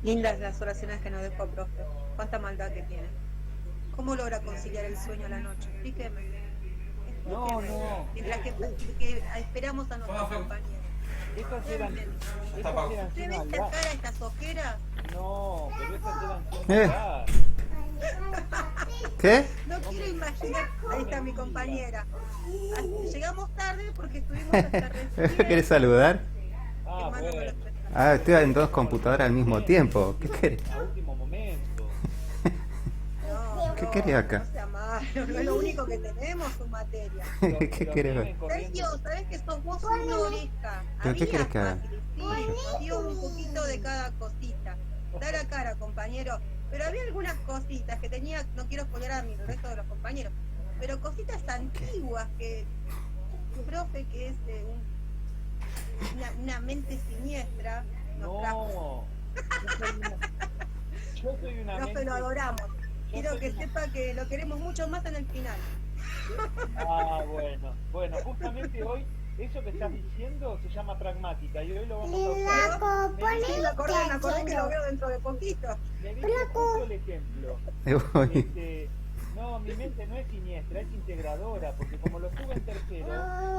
Lindas las oraciones que nos dejó, profe. Cuánta maldad que tiene. ¿Cómo logra conciliar el sueño a la noche? Explíqueme. No, Explíqueme. no, Mientras que esperamos a nuestros compañeros. esas eran, Realmente. esas eran ¿Usted sin ve esta maldad. cara, estas ojeras? No, pero esas eran sin ¿Eh? maldad. ¿Qué? No No quiero me, imaginar. no Ahí me está mi digas. compañera. Llegamos tarde porque estuvimos hasta ¿Querés recién saludar? Ah, firmando bueno. los préstamos. Ah, estoy en dos Como computadoras al mismo recién, tiempo. ¿Qué querés? a último momento. No, ¿Qué querés profe, acá? no sea malo. No es lo único que tenemos, su materia. ¿Qué Los querés ver? vienen Sergio, corriendo. ¿sabes que sos vos una oreja? ¿Pero qué Había querés que haga? fácil, sí, nos dio un poquito de cada cosita. Cara a cara, compañero. Pero había algunas cositas que tenía, no quiero spoiler a mi el resto de los compañeros, pero cositas antiguas que, profe, que es una mente siniestra, nos trajo. No, yo soy una, yo soy una Profe, lo mente, adoramos. yo Quiero soy que una, sepa que lo queremos mucho más en el final. ah, bueno, bueno, justamente hoy eso que estás diciendo se llama pragmática y hoy lo vamos a usar. Sí, me acordé que lo veo dentro de poquito. Me diste justo el ejemplo. Me voy. No, mi mente no es siniestra, es integradora, porque como lo estuve en tercero,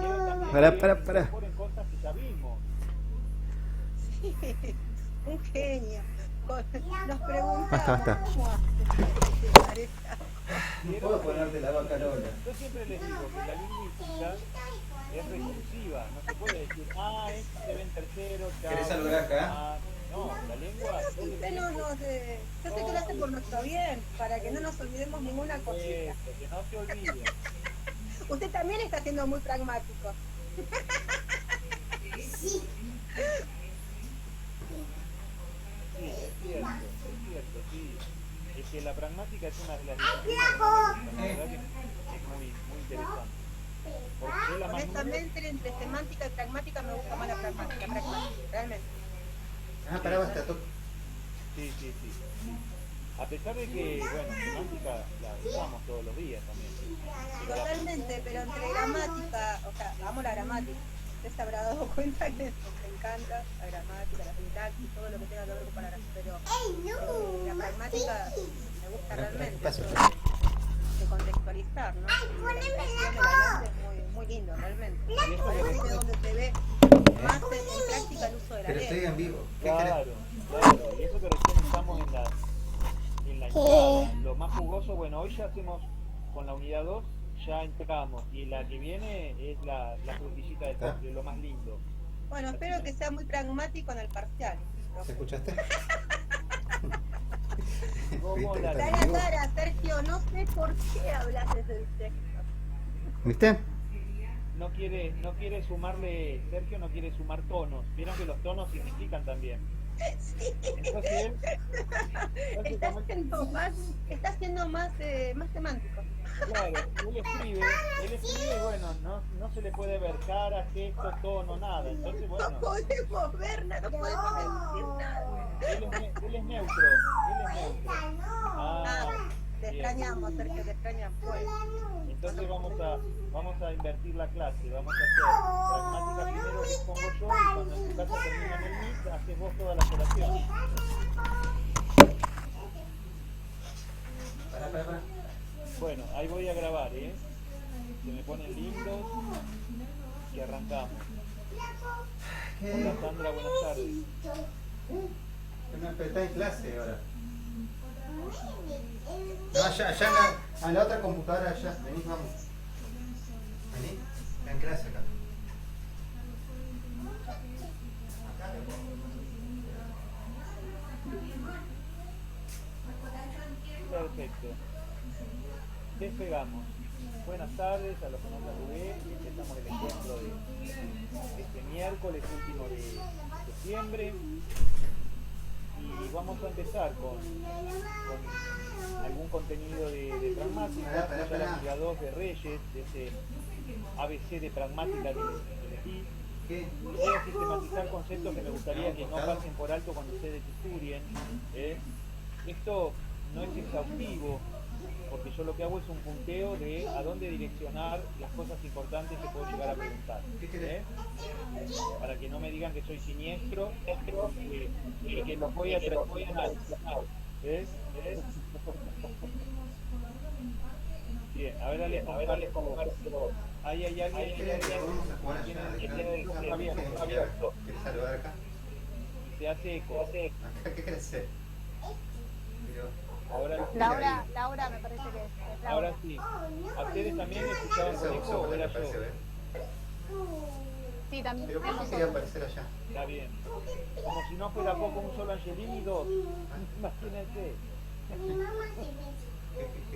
quiero también Pará. incorporen cosas que ya vimos. Sí, un genio. Nos preguntamos Basta. cómo hace que parezca. la vaca Lola. Yo siempre les digo que la lingüística es recursiva, no se puede decir, este se ve en tercero, chao. ¿Querés saludar acá? No, la lengua Pero todo si el usted tiempo, yo sé que lo hace por nuestro bien, para que no nos olvidemos ninguna cosita. eso, que no se olviden. Usted también está siendo muy pragmático. Sí, es cierto, sí. Es que la pragmática es una de las disciplinas que más me gustan, la verdad que es muy, muy interesante. Porque es la más nueva. Honestamente, entre semántica y pragmática me gusta más la pragmática, realmente. Ah, pará, basta. Sí. A pesar de que, bueno, semántica la usamos todos los días también. Pero Totalmente, pero entre gramática, o sea, amo la gramática. Usted se habrá dado cuenta que nos encanta la gramática, la sintaxis, todo lo que tenga que ver con palabras, pero la pragmática me gusta realmente, eso de contextualizar, ¿no? Y la expresión del hablante es muy lindo, realmente. Me parece que es donde se ve más en práctica el uso de la Pero estoy lengua. en vivo. claro. Y eso que recién estamos en la entrada. Lo más jugoso, bueno, hoy ya hacemos con la unidad 2, ya entramos. Y la que viene es la frutillita de postre, lo más lindo. Bueno, espero que sea muy pragmático en el parcial. ¿Se escuchaste? ¿Cómo la Cara, Sergio, no sé por qué hablas desde el texto. ¿Viste? no quiere sumarle, Sergio no quiere sumar tonos. Vieron que los tonos significan también. Sí. Entonces él, Está siendo más semántico. claro, él escribe y bueno, no se le puede ver cara, gesto, tono, nada. Entonces, bueno, No podemos ver nada, no podemos decir nada. él es neutro. Te Bien. extrañamos, Sergio, te extrañamos. Bueno, Entonces vamos a invertir la clase, vamos a hacer pragmática primero que expongo yo y cuando en tu casa terminan el MIT, haces vos todas las oraciones. Pará. Bueno, ahí voy a grabar, Se me ponen lindos y arrancamos. Hola Sandra, buenas tardes. Pero está en clase ahora. No, allá en la otra computadora allá. Vení, vamos. Vení, está en clase acá. Perfecto. Despegamos. Buenas tardes a los que no saludé y empezamos el encuentro de este miércoles último de septiembre. Y vamos a empezar con algún contenido de pragmática, ya la unidad 2 de Reyes, de ese ABC de pragmática que elegí. Voy a sistematizar conceptos que me gustaría que no pasen por alto cuando ustedes estudien. Esto no es exhaustivo, porque yo lo que hago es un punteo de a dónde direccionar las cosas importantes que puedo llegar a preguntar. ¿Qué querés? Para que no me digan que soy siniestro y que los voy a traicionar. ¿Eh? Bien, a ver, dale, ahí hay alguien ¿Querés que vamos a jugar allá? ¿Querés saludar acá? y se hace eco. ¿Acá qué querés hacer? Pero, Ahora, Laura me parece que es Laura. ahora sí. ¿A ustedes también escuchaban con eco o era yo? parece ver. Sí, también. Pero ¿por qué quería aparecer allá? Está bien. Como si no fuera poco un solo Angelini y dos. Imagínense.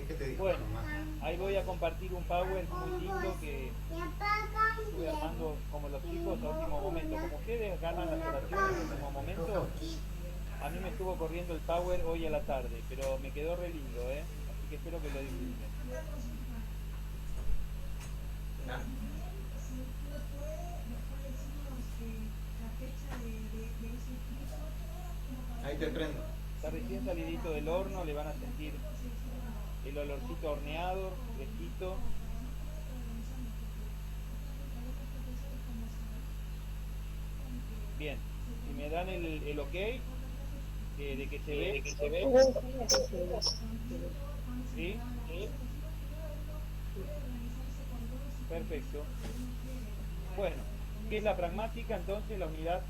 ¿Qué te dijo Bueno, mamá? ahí voy a compartir un power muy lindo que estuve armando como los chicos a último momento. Como ustedes ganan las oraciones a último momento, a mí me estuvo corriendo el power hoy a la tarde, pero me quedó re lindo, así que espero que lo disfruten. Ah. Ahí te prendo. Está recién salidito del horno, le van a sentir el olorcito horneado, fresquito. Bien, si me dan el ok de que se ve, ¿sí? Perfecto. Bueno, ¿qué es la pragmática? Entonces la unidad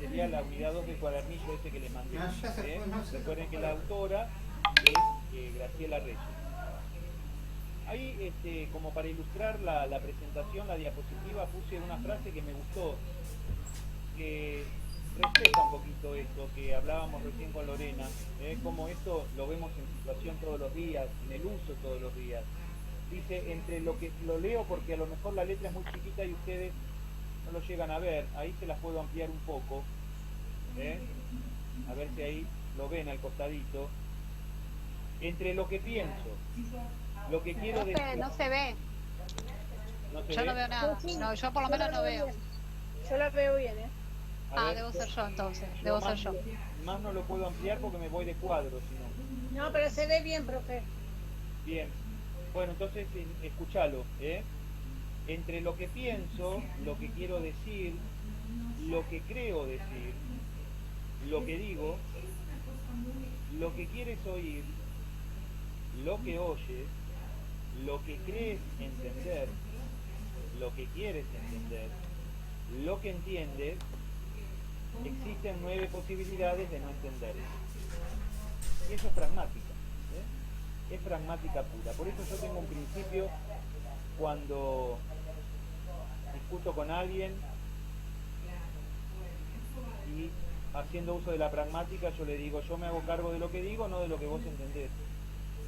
sería la unidad 2 del cuadernillo ese que les mandé. Ah, ya se fue, no se Recuerden fue. que la autora es Graciela Reyes. Ahí, como para ilustrar la presentación, la diapositiva, puse una frase que me gustó, que refleja un poquito esto que hablábamos recién con Lorena, como esto lo vemos en situación todos los días, en el uso todos los días. Dice, entre lo que lo leo porque a lo mejor la letra es muy chiquita y ustedes no lo llegan a ver, ahí se las puedo ampliar un poco, a ver si ahí lo ven al costadito. Entre lo que pienso, lo que quiero decir. No se ve. ¿No se Yo ve? no veo nada. No, yo por lo menos no veo. Yo la veo bien, A ver, Debo ser yo entonces. Debo ser yo. Más no lo puedo ampliar porque me voy de cuadro, si no. No, pero se ve bien, profe. Bien. Bueno, entonces escúchalo, Entre lo que pienso, lo que quiero decir, lo que creo decir, lo que digo, lo que quieres oír, lo que oyes, lo que crees entender, lo que quieres entender, lo que entiendes, existen 9 posibilidades de no entender. Y eso es pragmática. Es pragmática pura. Por eso yo tengo un principio cuando discuto con alguien y haciendo uso de la pragmática yo le digo, yo me hago cargo de lo que digo, no de lo que vos entendés.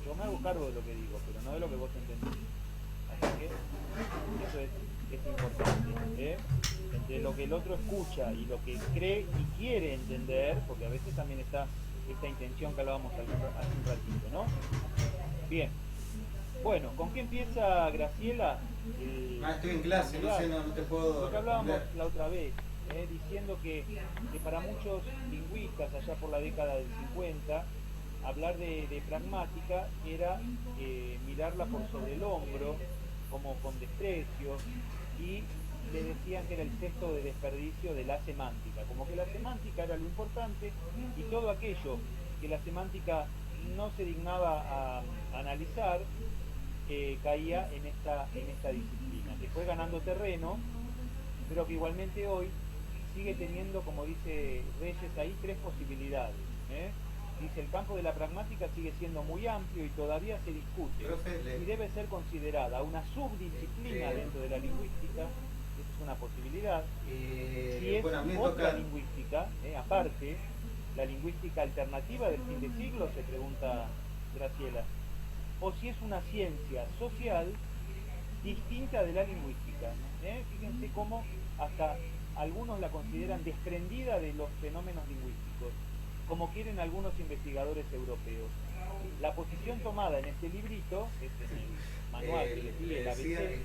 Yo me hago cargo de lo que digo, pero no de lo que vos entendés. Así que eso es importante. Entre lo que el otro escucha y lo que cree y quiere entender, porque a veces también está esta intención que hablábamos hace un ratito, ¿no? Bien. Bueno, ¿con qué empieza Graciela? Estoy en clase, no sé, no te puedo Lo que hablábamos responder. la otra vez, diciendo que para muchos lingüistas allá por la década del 50, hablar de pragmática era mirarla por sobre el hombro, como con desprecio, y le decían que era el sexto de desperdicio de la semántica, como que la semántica era lo importante y todo aquello que la semántica no se dignaba a analizar caía en esta disciplina, que fue ganando terreno, pero que igualmente hoy sigue teniendo, como dice Reyes ahí, 3 posibilidades. Dice, el campo de la pragmática sigue siendo muy amplio y todavía se discute y debe ser considerada una subdisciplina dentro de la lingüística. Esa es una posibilidad. Si es otra lingüística, aparte, la lingüística alternativa del fin de siglo, se pregunta Graciela, o si es una ciencia social distinta de la lingüística. Fíjense cómo hasta algunos la consideran desprendida de los fenómenos lingüísticos, como quieren algunos investigadores europeos. La posición tomada en este librito, es en el manual que les di, el ABC,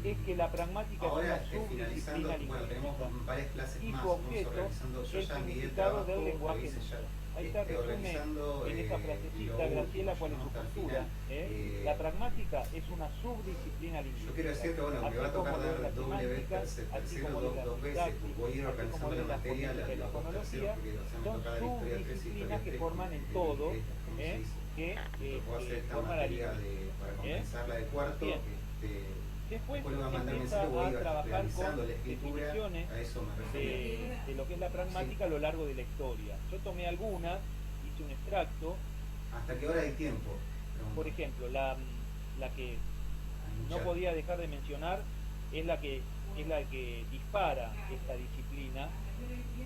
es que la pragmática Ahora es una finalizando, subdisciplina bueno, tenemos lingüística varias clases y más, su vamos objeto organizando, yo el ya envié el significado trabajo, del lo lenguaje hice ya. neutral. Ahí está, resume Organizando en esa lo frasecita último, Graciela cuál es su hasta el postura. final. La pragmática es una subdisciplina lingüística. Yo quiero decir que bueno, me Así va a tocar como lo es la dar doble vez, semántica, así tercero, como lo es la dos veces, sintaxis, pues voy a ir así como organizando lo la es la materia, fonética y la los dos fonología, terceros, porque o sea, me son toca dar historia 3, subdisciplinas historia que 3, forman el todo, que puedo hacer esta forma la materia lingüística. para compensar la de cuarto, Bien. Después después le voy a mandar empieza mensaje, voy a a ir trabajar realizando con la escritura, definiciones a eso me refiero. de lo que es la pragmática a lo largo de la historia. Yo tomé algunas, hice un extracto. ¿Hasta qué hora hay tiempo? Por ejemplo, la que no podía dejar de mencionar es la que dispara esta disciplina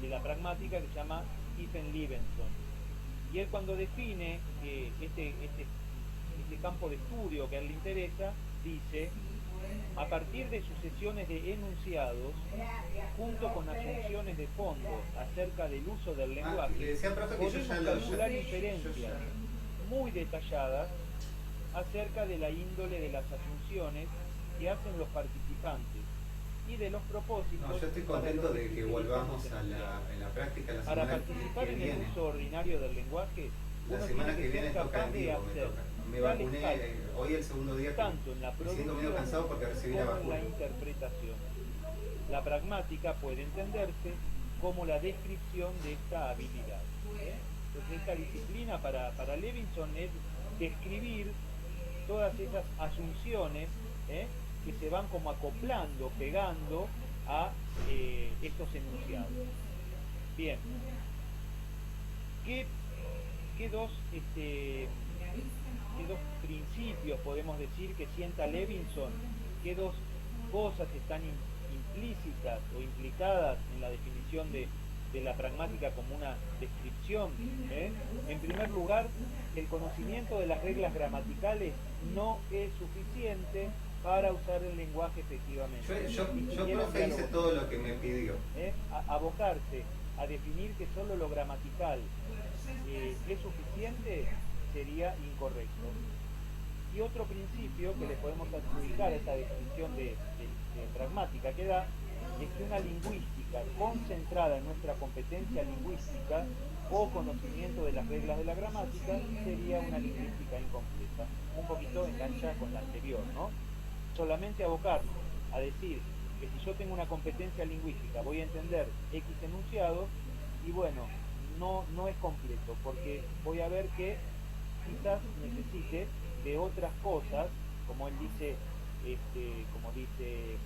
de la pragmática, que se llama Stephen Levenson. Y él, cuando define este campo de estudio que a él le interesa, dice: a partir de sucesiones de enunciados, junto con asunciones de fondo acerca del uso del lenguaje, le decía, profe, que yo podemos ya calcular inferencias muy detalladas acerca de la índole de las asunciones que hacen los participantes y de los propósitos. No, yo estoy contento de que volvamos en la práctica la para semana participar que en viene. el uso ordinario del lenguaje. La Uno semana tiene que viene ser toca capaz en de vivo, me hacer toca. Me tales vacuné, cálculos, hoy el segundo día que tanto en la me siento medio producción cansado porque recibí la como en vacuna. la interpretación. La pragmática puede entenderse como la descripción de esta habilidad. Entonces, esta disciplina para Levinson es describir todas esas asunciones que se van como acoplando, pegando a estos enunciados. Bien. ¿Qué dos principios podemos decir que sienta Levinson? ¿Qué dos cosas están implícitas o implicadas en la definición de la pragmática como una descripción? En primer lugar, el conocimiento de las reglas gramaticales no es suficiente para usar el lenguaje efectivamente. Yo profe, hice todo lo que me pidió. Abocarse a definir que solo lo gramatical es suficiente sería incorrecto. Y otro principio que le podemos adjudicar a esta definición de pragmática que da es que una lingüística concentrada en nuestra competencia lingüística o conocimiento de las reglas de la gramática sería una lingüística incompleta. Un poquito engancha con la anterior, ¿no? Solamente abocarnos a decir que si yo tengo una competencia lingüística voy a entender X enunciado, y bueno, no es completo, porque voy a ver que quizás necesite de otras cosas, como él dice, como dice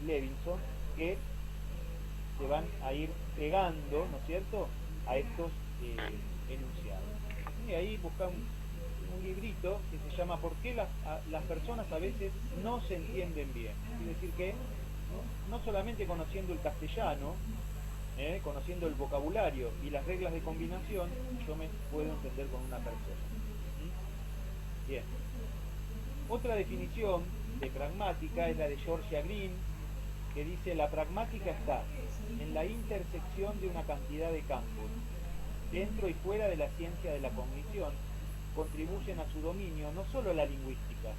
Levinson, que se van a ir pegando, ¿no es cierto?, a estos enunciados. Y ahí busca un librito que se llama ¿Por qué las personas a veces no se entienden bien? Es decir que no solamente conociendo el castellano, conociendo el vocabulario y las reglas de combinación, yo me puedo entender con una persona. Bien. Otra definición de pragmática es la de Georgia Green, que dice: la pragmática está en la intersección de una cantidad de campos, dentro y fuera de la ciencia de la cognición, contribuyen a su dominio no solo la lingüística,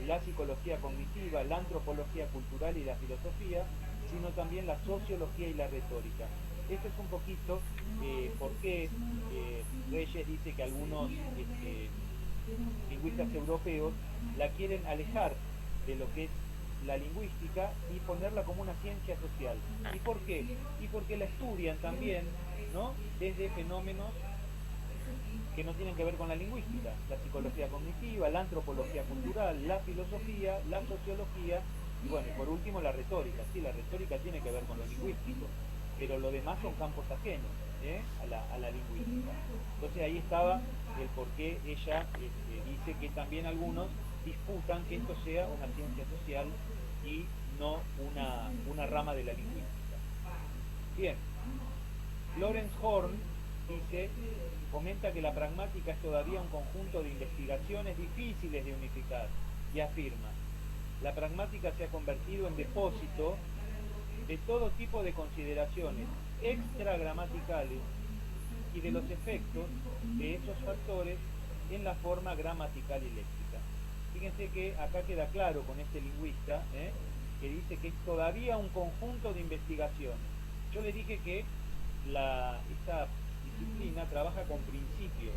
la psicología cognitiva, la antropología cultural y la filosofía, sino también la sociología y la retórica. Esto es un poquito por qué Reyes dice que algunos lingüistas europeos la quieren alejar de lo que es la lingüística y ponerla como una ciencia social. ¿Y por qué? Y porque la estudian también, ¿no?, desde fenómenos que no tienen que ver con la lingüística: la psicología cognitiva, la antropología cultural, la filosofía, la sociología y bueno, y por último la retórica. Sí, la retórica tiene que ver con lo lingüístico, pero lo demás son campos ajenos a la lingüística. Entonces ahí estaba el por qué ella dice que también algunos disputan que esto sea una ciencia social y no una rama de la lingüística. Bien, Lawrence Horn comenta que la pragmática es todavía un conjunto de investigaciones difíciles de unificar y afirma: la pragmática se ha convertido en depósito de todo tipo de consideraciones extragramaticales y de los efectos de esos factores en la forma gramatical y léxica. Fíjense que acá queda claro con este lingüista que dice que es todavía un conjunto de investigaciones. Yo le dije que esta disciplina trabaja con principios,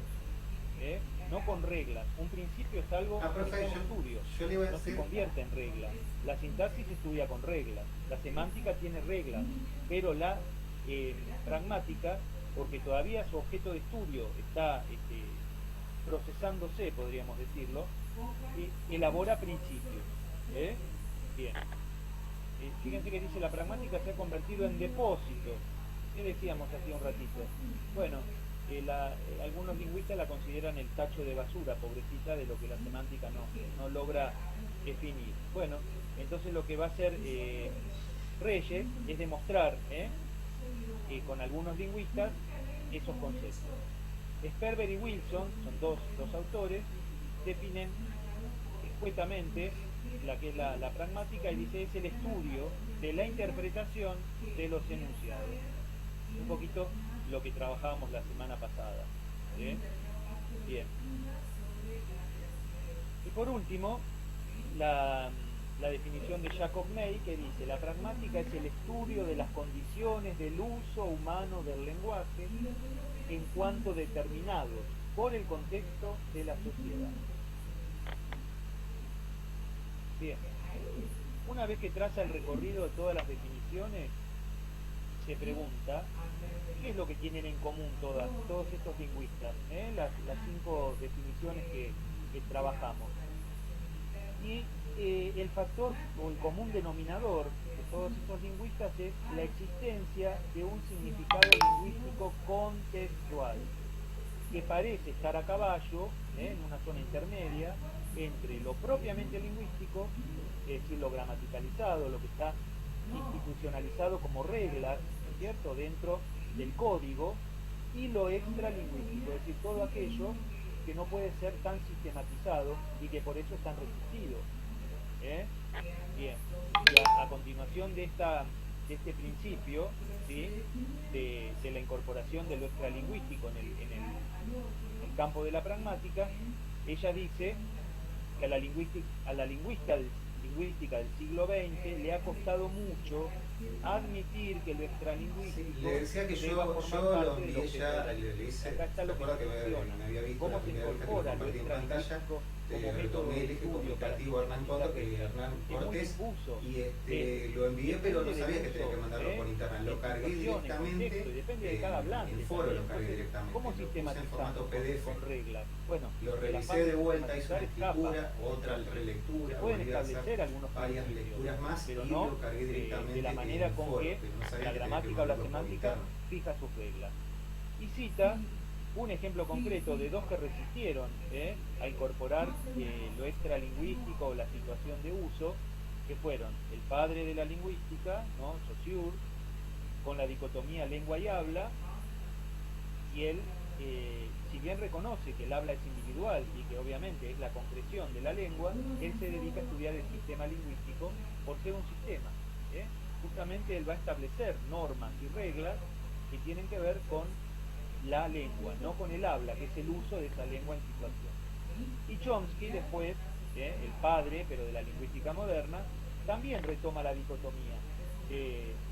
no con reglas. Un principio es algo que está en estudio, yo le iba a no se decir, convierte en reglas. La sintaxis se estudia con reglas, la semántica tiene reglas, pero la pragmática, porque todavía su objeto de estudio está procesándose, podríamos decirlo, elabora principios. Bien. Fíjense que dice la pragmática se ha convertido en depósito. ¿Qué decíamos hace un ratito? Bueno, algunos lingüistas la consideran el tacho de basura, pobrecita, de lo que la semántica no logra definir. Bueno, entonces lo que va a hacer Reyes es demostrar con algunos lingüistas esos conceptos. Sperber y Wilson, son dos autores, definen escuetamente la que es la pragmática y dice es el estudio de la interpretación de los enunciados. Un poquito lo que trabajábamos la semana pasada. Bien. Y por último, la definición de Jacob May, que dice la pragmática es el estudio de las condiciones del uso humano del lenguaje en cuanto determinados por el contexto de la sociedad. Bien, una vez que traza el recorrido de todas las definiciones, se pregunta qué es lo que tienen en común todos estos lingüistas, las 5 definiciones que trabajamos. Y el factor o el común denominador de todos estos lingüistas es la existencia de un significado lingüístico contextual, que parece estar a caballo, en una zona intermedia, entre lo propiamente lingüístico, es decir, lo gramaticalizado, lo que está institucionalizado como reglas, ¿cierto?, dentro del código, y lo extralingüístico, es decir, todo aquello que no puede ser tan sistematizado y que por eso es tan resistido. Bien, y a continuación de este principio, ¿sí?, de la incorporación de lo extralingüístico en el campo de la pragmática, ella dice que a la lingüística del siglo XX le ha costado mucho admitir que lo extralingüístico le decía que yo lo envié ya, le hice, acá está lo que recuerda que me había visto cómo la se primera vez que lo incorpora lo compartí en pantalla, extralingüístico como método tomé de el eje estudio para comunicativo Hernán Coto, que Hernán Cortés, y lo envié, pero no sabía que tenía que mandarlo por internet, lo cargué directamente en el foro, lo cargué directamente, ¿cómo lo puse en sistematizamos formato PDF, con reglas? Bueno, lo revisé de vuelta, hice una escritura, otra relectura, volví a hacer varias lecturas más y lo cargué directamente de la manera en el con foro, que pero no sabía la que tenía que gramática o la mandarlo por semántica internet. fija sus reglas. Y cita un ejemplo concreto de dos que resistieron a incorporar lo extralingüístico o la situación de uso, que fueron el padre de la lingüística, ¿no?, Saussure, con la dicotomía lengua y habla, y él, si bien reconoce que el habla es individual y que obviamente es la concreción de la lengua, él se dedica a estudiar el sistema lingüístico por ser un sistema. Justamente él va a establecer normas y reglas que tienen que ver con la lengua, no con el habla, que es el uso de esa lengua en situación. Y Chomsky después, el padre, pero de la lingüística moderna, también retoma la dicotomía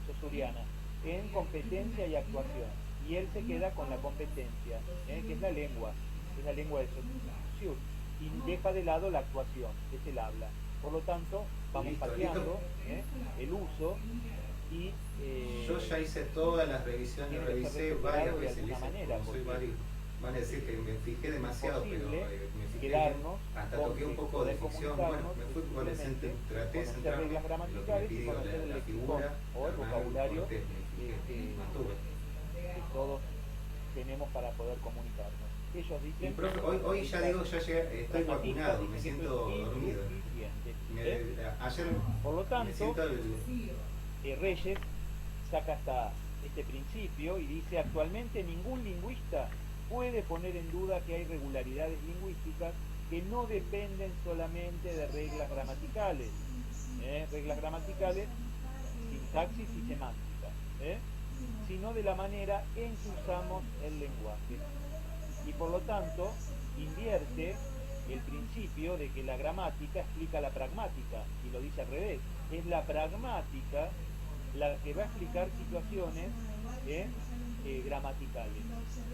saussuriana en competencia y actuación. Y él se queda con la competencia, que es la lengua de Saussure, y deja de lado la actuación, que es el habla. Por lo tanto, vamos pateando el uso y... yo ya hice todas las revisiones, revisé varias veces, van a decir que me fijé demasiado, pero me fijé bien, hasta toqué un poco de ficción, bueno, me fui por el centro, traté de centrarme en lo que me pidió la figura, o el vocabulario Cortés, me fijé, mantuve. que todos tenemos para poder comunicarnos. Ellos dicen... Profe, hoy ya digo, ya llegué, estoy vacunado, me siento dormido. Ayer por lo tanto, me siento Reyes saca hasta este principio y dice: actualmente ningún lingüista puede poner en duda que hay regularidades lingüísticas que no dependen solamente de reglas gramaticales, sintaxis y semántica, sino de la manera en que usamos el lenguaje. Y por lo tanto, invierte el principio de que la gramática explica la pragmática, y lo dice al revés. es la pragmática la que va a explicar situaciones gramaticales.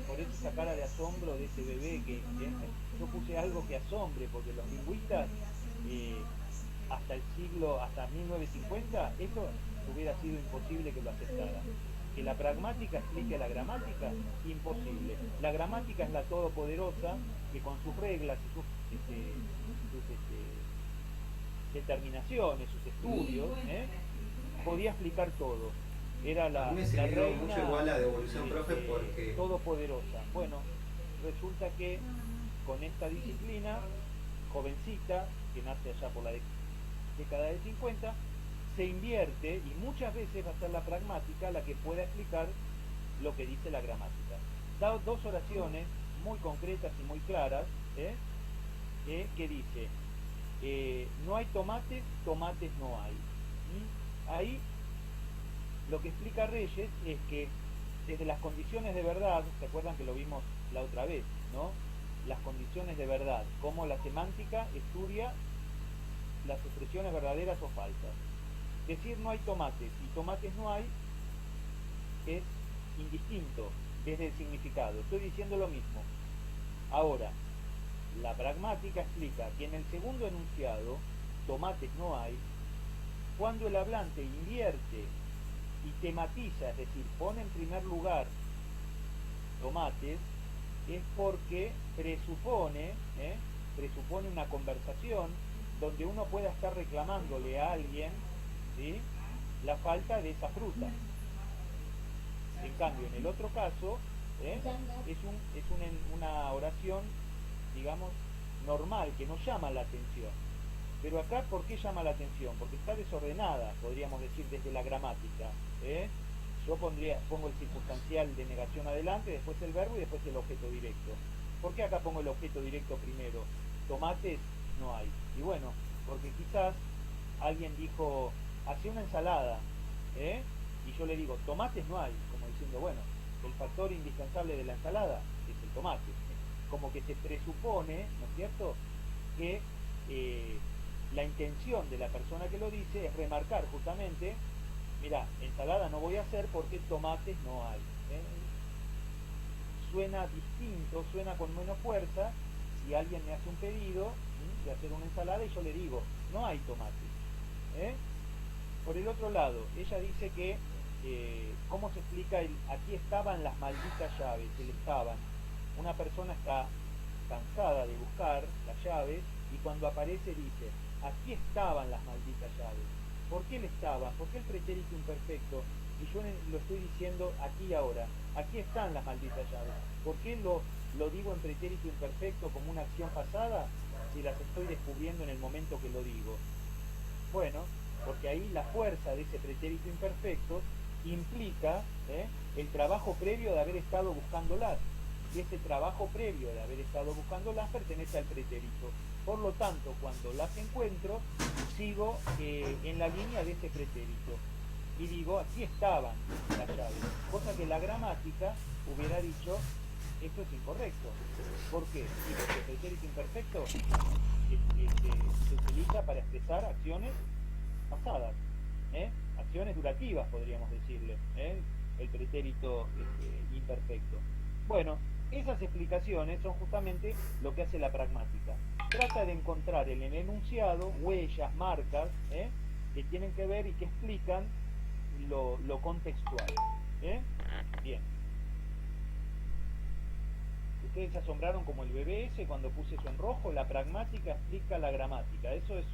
Por eso esa cara de asombro de ese bebé que yo puse algo que asombre, porque los lingüistas hasta 1950, eso hubiera sido imposible que lo aceptaran. Que la pragmática explique la gramática, imposible. La gramática es la todopoderosa que con sus reglas y sus determinaciones, sus estudios, podía explicar todo. Era la reina mucho igual la devolución, profe, porque todopoderosa. Bueno, resulta que con esta disciplina, jovencita, que nace allá por la década del 50, se invierte y muchas veces va a ser la pragmática la que pueda explicar lo que dice la gramática. Da dos oraciones muy concretas y muy claras, que dice, no hay tomates, tomates no hay. Ahí lo que explica Reyes es que desde las condiciones de verdad, ¿se acuerdan que lo vimos la otra vez, no? Las condiciones de verdad, cómo la semántica estudia las expresiones verdaderas o falsas. Decir no hay tomates y tomates no hay es indistinto desde el significado. Estoy diciendo lo mismo. Ahora, la pragmática explica que en el segundo enunciado, tomates no hay, cuando el hablante invierte y tematiza, es decir, pone en primer lugar tomates, es porque presupone una conversación donde uno pueda estar reclamándole a alguien, ¿sí?, la falta de esa fruta. En cambio, en el otro caso, es una oración, digamos, normal, que no llama la atención. Pero acá, ¿por qué llama la atención? Porque está desordenada, podríamos decir, desde la gramática. Yo pongo el circunstancial de negación adelante, después el verbo y después el objeto directo. ¿Por qué acá pongo el objeto directo primero? Tomates no hay. Y bueno, porque quizás alguien dijo, hace una ensalada, y yo le digo, tomates no hay, como diciendo, bueno, el factor indispensable de la ensalada es el tomate. Como que se presupone, ¿no es cierto?, que la intención de la persona que lo dice es remarcar justamente, mira, ensalada no voy a hacer porque tomates no hay. Suena distinto, suena con menos fuerza si alguien me hace un pedido de hacer una ensalada y yo le digo, no hay tomates. Por el otro lado, ella dice que, ¿cómo se explica el aquí estaban las malditas llaves? El estaban. Una persona está cansada de buscar las llaves y cuando aparece dice, aquí estaban las malditas llaves. ¿Por qué el estaban? ¿Por qué el pretérito imperfecto? Y yo lo estoy diciendo aquí y ahora. Aquí están las malditas llaves. ¿Por qué lo digo en pretérito imperfecto como una acción pasada si las estoy descubriendo en el momento que lo digo? Bueno, porque ahí la fuerza de ese pretérito imperfecto implica el trabajo previo de haber estado buscándolas. Y ese trabajo previo de haber estado buscándolas pertenece al pretérito. Por lo tanto, cuando las encuentro, sigo en la línea de ese pretérito. Y digo, aquí estaban las llaves. Cosa que la gramática hubiera dicho, esto es incorrecto. ¿Por qué? Sí, porque el pretérito imperfecto se utiliza para expresar acciones pasadas, acciones durativas, podríamos decirle, el pretérito imperfecto. Bueno, esas explicaciones son justamente lo que hace la pragmática. Trata de encontrar en el enunciado huellas, marcas, que tienen que ver y que explican lo contextual. Bien. Ustedes se asombraron como el bebé ese cuando puse eso en rojo. La pragmática explica la gramática. Eso es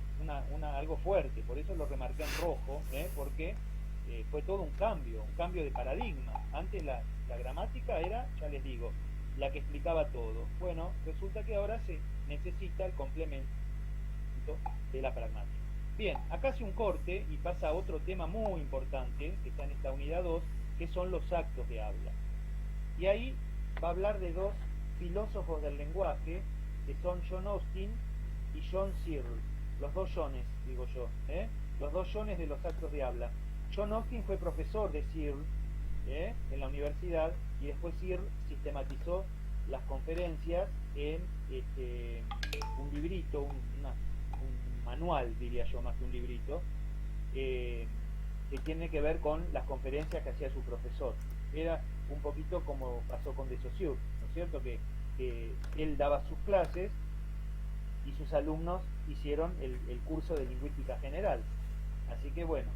algo fuerte, por eso lo remarqué en rojo, porque fue todo un cambio de paradigma. Antes la gramática era, ya les digo, la que explicaba todo. Bueno, resulta que ahora se necesita el complemento de la pragmática. Bien, acá hace un corte y pasa a otro tema muy importante que está en esta unidad 2, que son los actos de habla. Y ahí va a hablar de dos filósofos del lenguaje, que son John Austin y John Searle. Los dos Johnes, digo yo, los dos Johnes de los actos de habla. John Austin fue profesor de Searle en la universidad, y después Searle sistematizó las conferencias en un librito, un manual, diría yo, más que un librito, que tiene que ver con las conferencias que hacía su profesor. Era un poquito como pasó con de Saussure, ¿no es cierto? Que él daba sus clases y sus alumnos hicieron el curso de lingüística general. Así que bueno,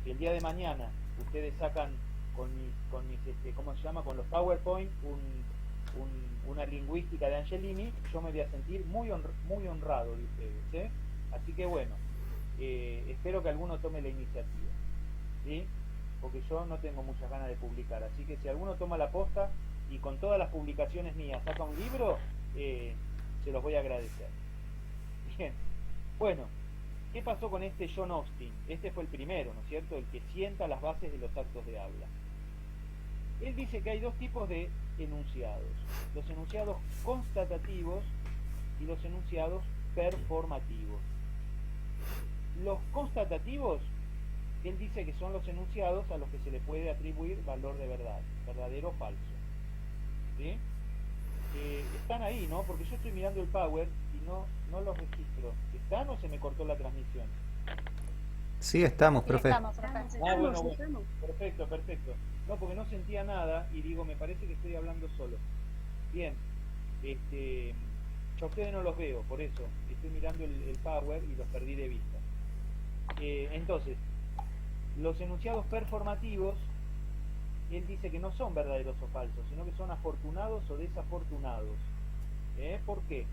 si el día de mañana ustedes sacan con mis ¿cómo se llama? Con los PowerPoint una lingüística de Angelini, yo me voy a sentir muy honrado de ustedes, ¿eh? Así que bueno, espero que alguno tome la iniciativa, ¿sí? Porque yo no tengo muchas ganas de publicar, así que si alguno toma la posta y con todas las publicaciones mías saca un libro, se los voy a agradecer. Bien, bueno, ¿qué pasó con este John Austin? Este fue el primero, ¿no es cierto? El que sienta las bases de los actos de habla. Él dice que hay dos tipos de enunciados: los enunciados constatativos y los enunciados performativos. Los constatativos, él dice que son los enunciados a los que se le puede atribuir valor de verdad, verdadero o falso. ¿Sí? Están ahí, ¿no? Porque yo estoy mirando el Power y no los registro. ¿Están o se me cortó la transmisión? Sí, estamos, profe. Estamos, profe. Bueno, perfecto. No, porque no sentía nada y digo, me parece que estoy hablando solo. Bien, yo a ustedes no los veo, por eso estoy mirando el Power y los perdí de vista. Entonces, los enunciados performativos, él dice que no son verdaderos o falsos, sino que son afortunados o desafortunados. ¿Por qué?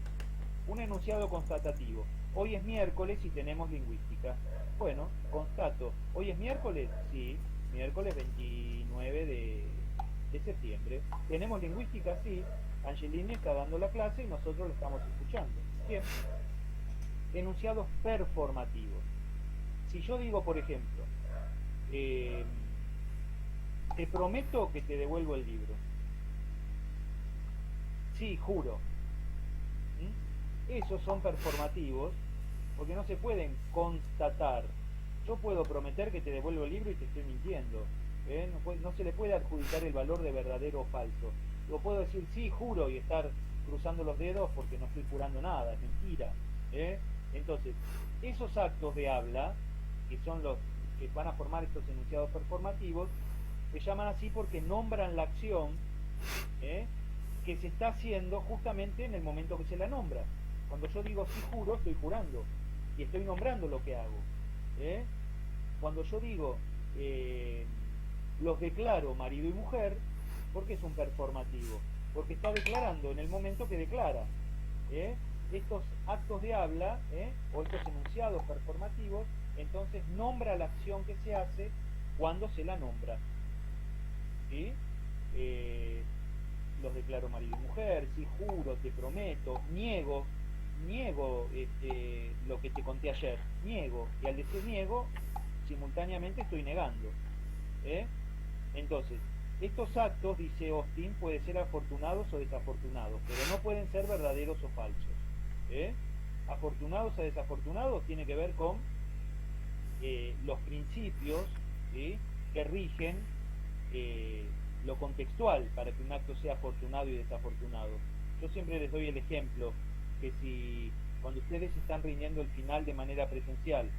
Un enunciado constatativo: hoy es miércoles y tenemos lingüística. Bueno, constato, ¿hoy es miércoles? Sí, miércoles 29 de septiembre. ¿Tenemos lingüística? Sí. Angelini está dando la clase y nosotros lo estamos escuchando. Bien. Enunciados performativos. Si yo digo, por ejemplo, te prometo que te devuelvo el libro. Sí, juro. Esos son performativos porque no se pueden constatar. Yo puedo prometer que te devuelvo el libro y te estoy mintiendo. No se le puede adjudicar el valor de verdadero o falso. Yo puedo decir sí, juro, y estar cruzando los dedos porque no estoy jurando nada, es mentira. Entonces, esos actos de habla, que son los que van a formar estos enunciados performativos, se llaman así porque nombran la acción que se está haciendo justamente en el momento que se la nombra. Cuando yo digo sí juro, estoy jurando y estoy nombrando lo que hago. Cuando yo digo los declaro marido y mujer, ¿por qué es un performativo? Porque está declarando en el momento que declara. Estos actos de habla o estos enunciados performativos, entonces nombra la acción que se hace cuando se la nombra. ¿Sí? Los declaro marido y mujer, sí juro, te prometo, niego lo que te conté ayer, niego, y al decir niego, simultáneamente estoy negando. Entonces, estos actos, dice Austin, pueden ser afortunados o desafortunados, pero no pueden ser verdaderos o falsos. Afortunados o desafortunados tiene que ver con los principios, ¿sí?, que rigen lo contextual para que un acto sea afortunado y desafortunado. Yo siempre les doy el ejemplo que si cuando ustedes están rindiendo el final de manera presencial,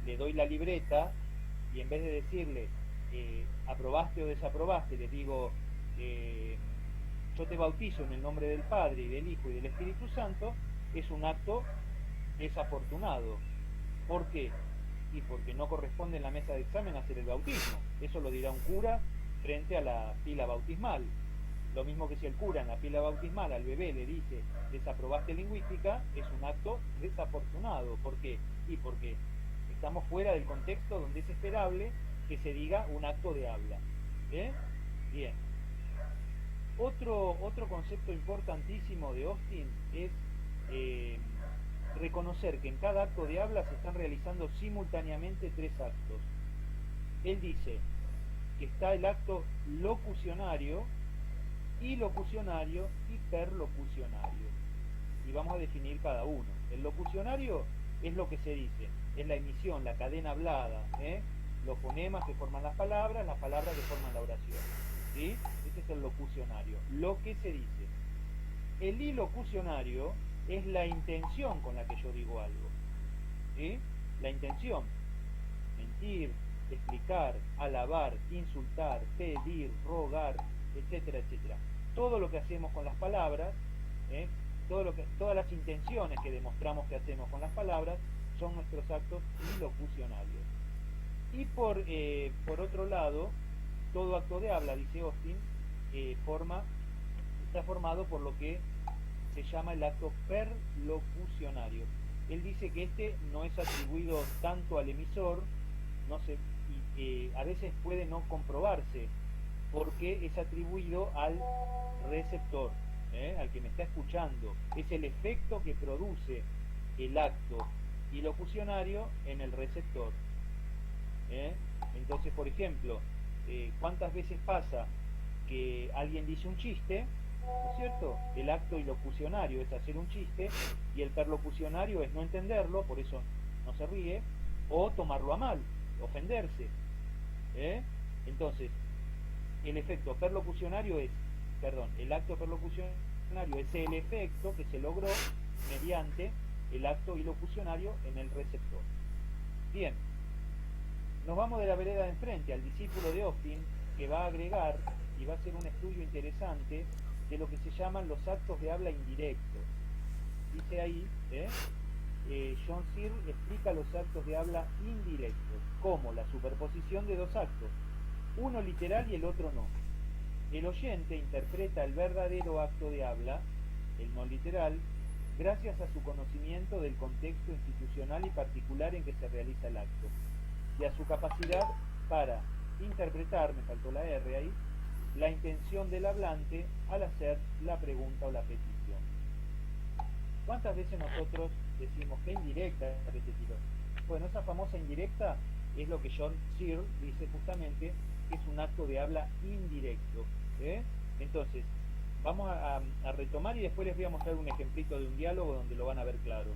le doy la libreta y en vez de decirle aprobaste o desaprobaste, les digo yo te bautizo en el nombre del Padre y del Hijo y del Espíritu Santo, es un acto desafortunado. ¿Por qué? Y porque no corresponde en la mesa de examen hacer el bautismo. Eso lo dirá un cura frente a la pila bautismal. Lo mismo que si el cura en la pila bautismal al bebé le dice desaprobaste lingüística, es un acto desafortunado. ¿Por qué? Y porque estamos fuera del contexto donde es esperable que se diga un acto de habla. Bien. Otro concepto importantísimo de Austin es reconocer que en cada acto de habla se están realizando simultáneamente tres actos. Él dice que está el acto locucionario, ilocucionario y perlocucionario. Y vamos a definir cada uno. El locucionario es lo que se dice, es la emisión, la cadena hablada, los fonemas que forman las palabras que forman la oración. ¿Sí? Ese es el locucionario, lo que se dice. El ilocucionario es la intención con la que yo digo algo. ¿Sí? La intención. mentir, explicar, alabar, insultar, pedir, rogar, etcétera, etcétera. Todo lo que hacemos con las palabras, todas las intenciones que demostramos que hacemos con las palabras son nuestros actos ilocucionarios. Y por otro lado, todo acto de habla, dice Austin, está formado por lo que se llama el acto perlocucionario. Él dice que este no es atribuido tanto al emisor, y a veces puede no comprobarse, porque es atribuido al receptor, al que me está escuchando. Es el efecto que produce el acto ilocucionario en el receptor. Entonces, por ejemplo, ¿cuántas veces pasa que alguien dice un chiste? ¿No es cierto? El acto ilocucionario es hacer un chiste y el perlocucionario es no entenderlo, por eso no se ríe, o tomarlo a mal, ofenderse. Entonces, el acto perlocucionario es el efecto que se logró mediante el acto ilocucionario en el receptor. Bien, nos vamos de la vereda de enfrente al discípulo de Austin, que va a agregar y va a hacer un estudio interesante de lo que se llaman los actos de habla indirectos. Dice ahí, John Searle explica los actos de habla indirectos como la superposición de dos actos, uno literal y el otro no. El oyente interpreta el verdadero acto de habla, el no literal, gracias a su conocimiento del contexto institucional y particular en que se realiza el acto, y a su capacidad para interpretar, me faltó la R ahí, la intención del hablante al hacer la pregunta o la petición. ¿Cuántas veces nosotros decimos que indirecta que te tiró? Bueno, esa famosa indirecta es lo que John Searle dice justamente que es un acto de habla indirecto. Entonces, vamos a retomar y después les voy a mostrar un ejemplito de un diálogo donde lo van a ver claro.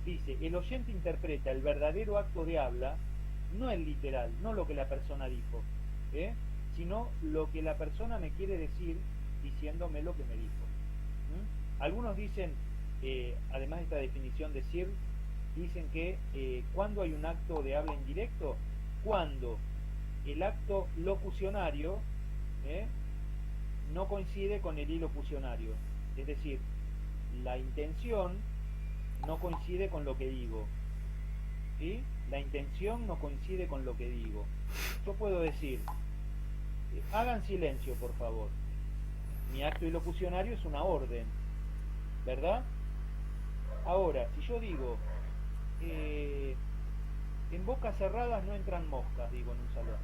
Dice, el oyente interpreta el verdadero acto de habla, no el literal, no lo que la persona dijo, sino lo que la persona me quiere decir diciéndome lo que me dijo. Algunos dicen, además de esta definición de Searle, dicen que cuando hay un acto de habla indirecto, cuando el acto locucionario no coincide con el ilocucionario, es decir, la intención no coincide con lo que digo, ¿sí? La intención no coincide con lo que digo. Yo puedo decir, hagan silencio por favor, mi acto ilocucionario es una orden, ¿verdad? Ahora, si yo digo, en bocas cerradas no entran moscas, digo en un salón,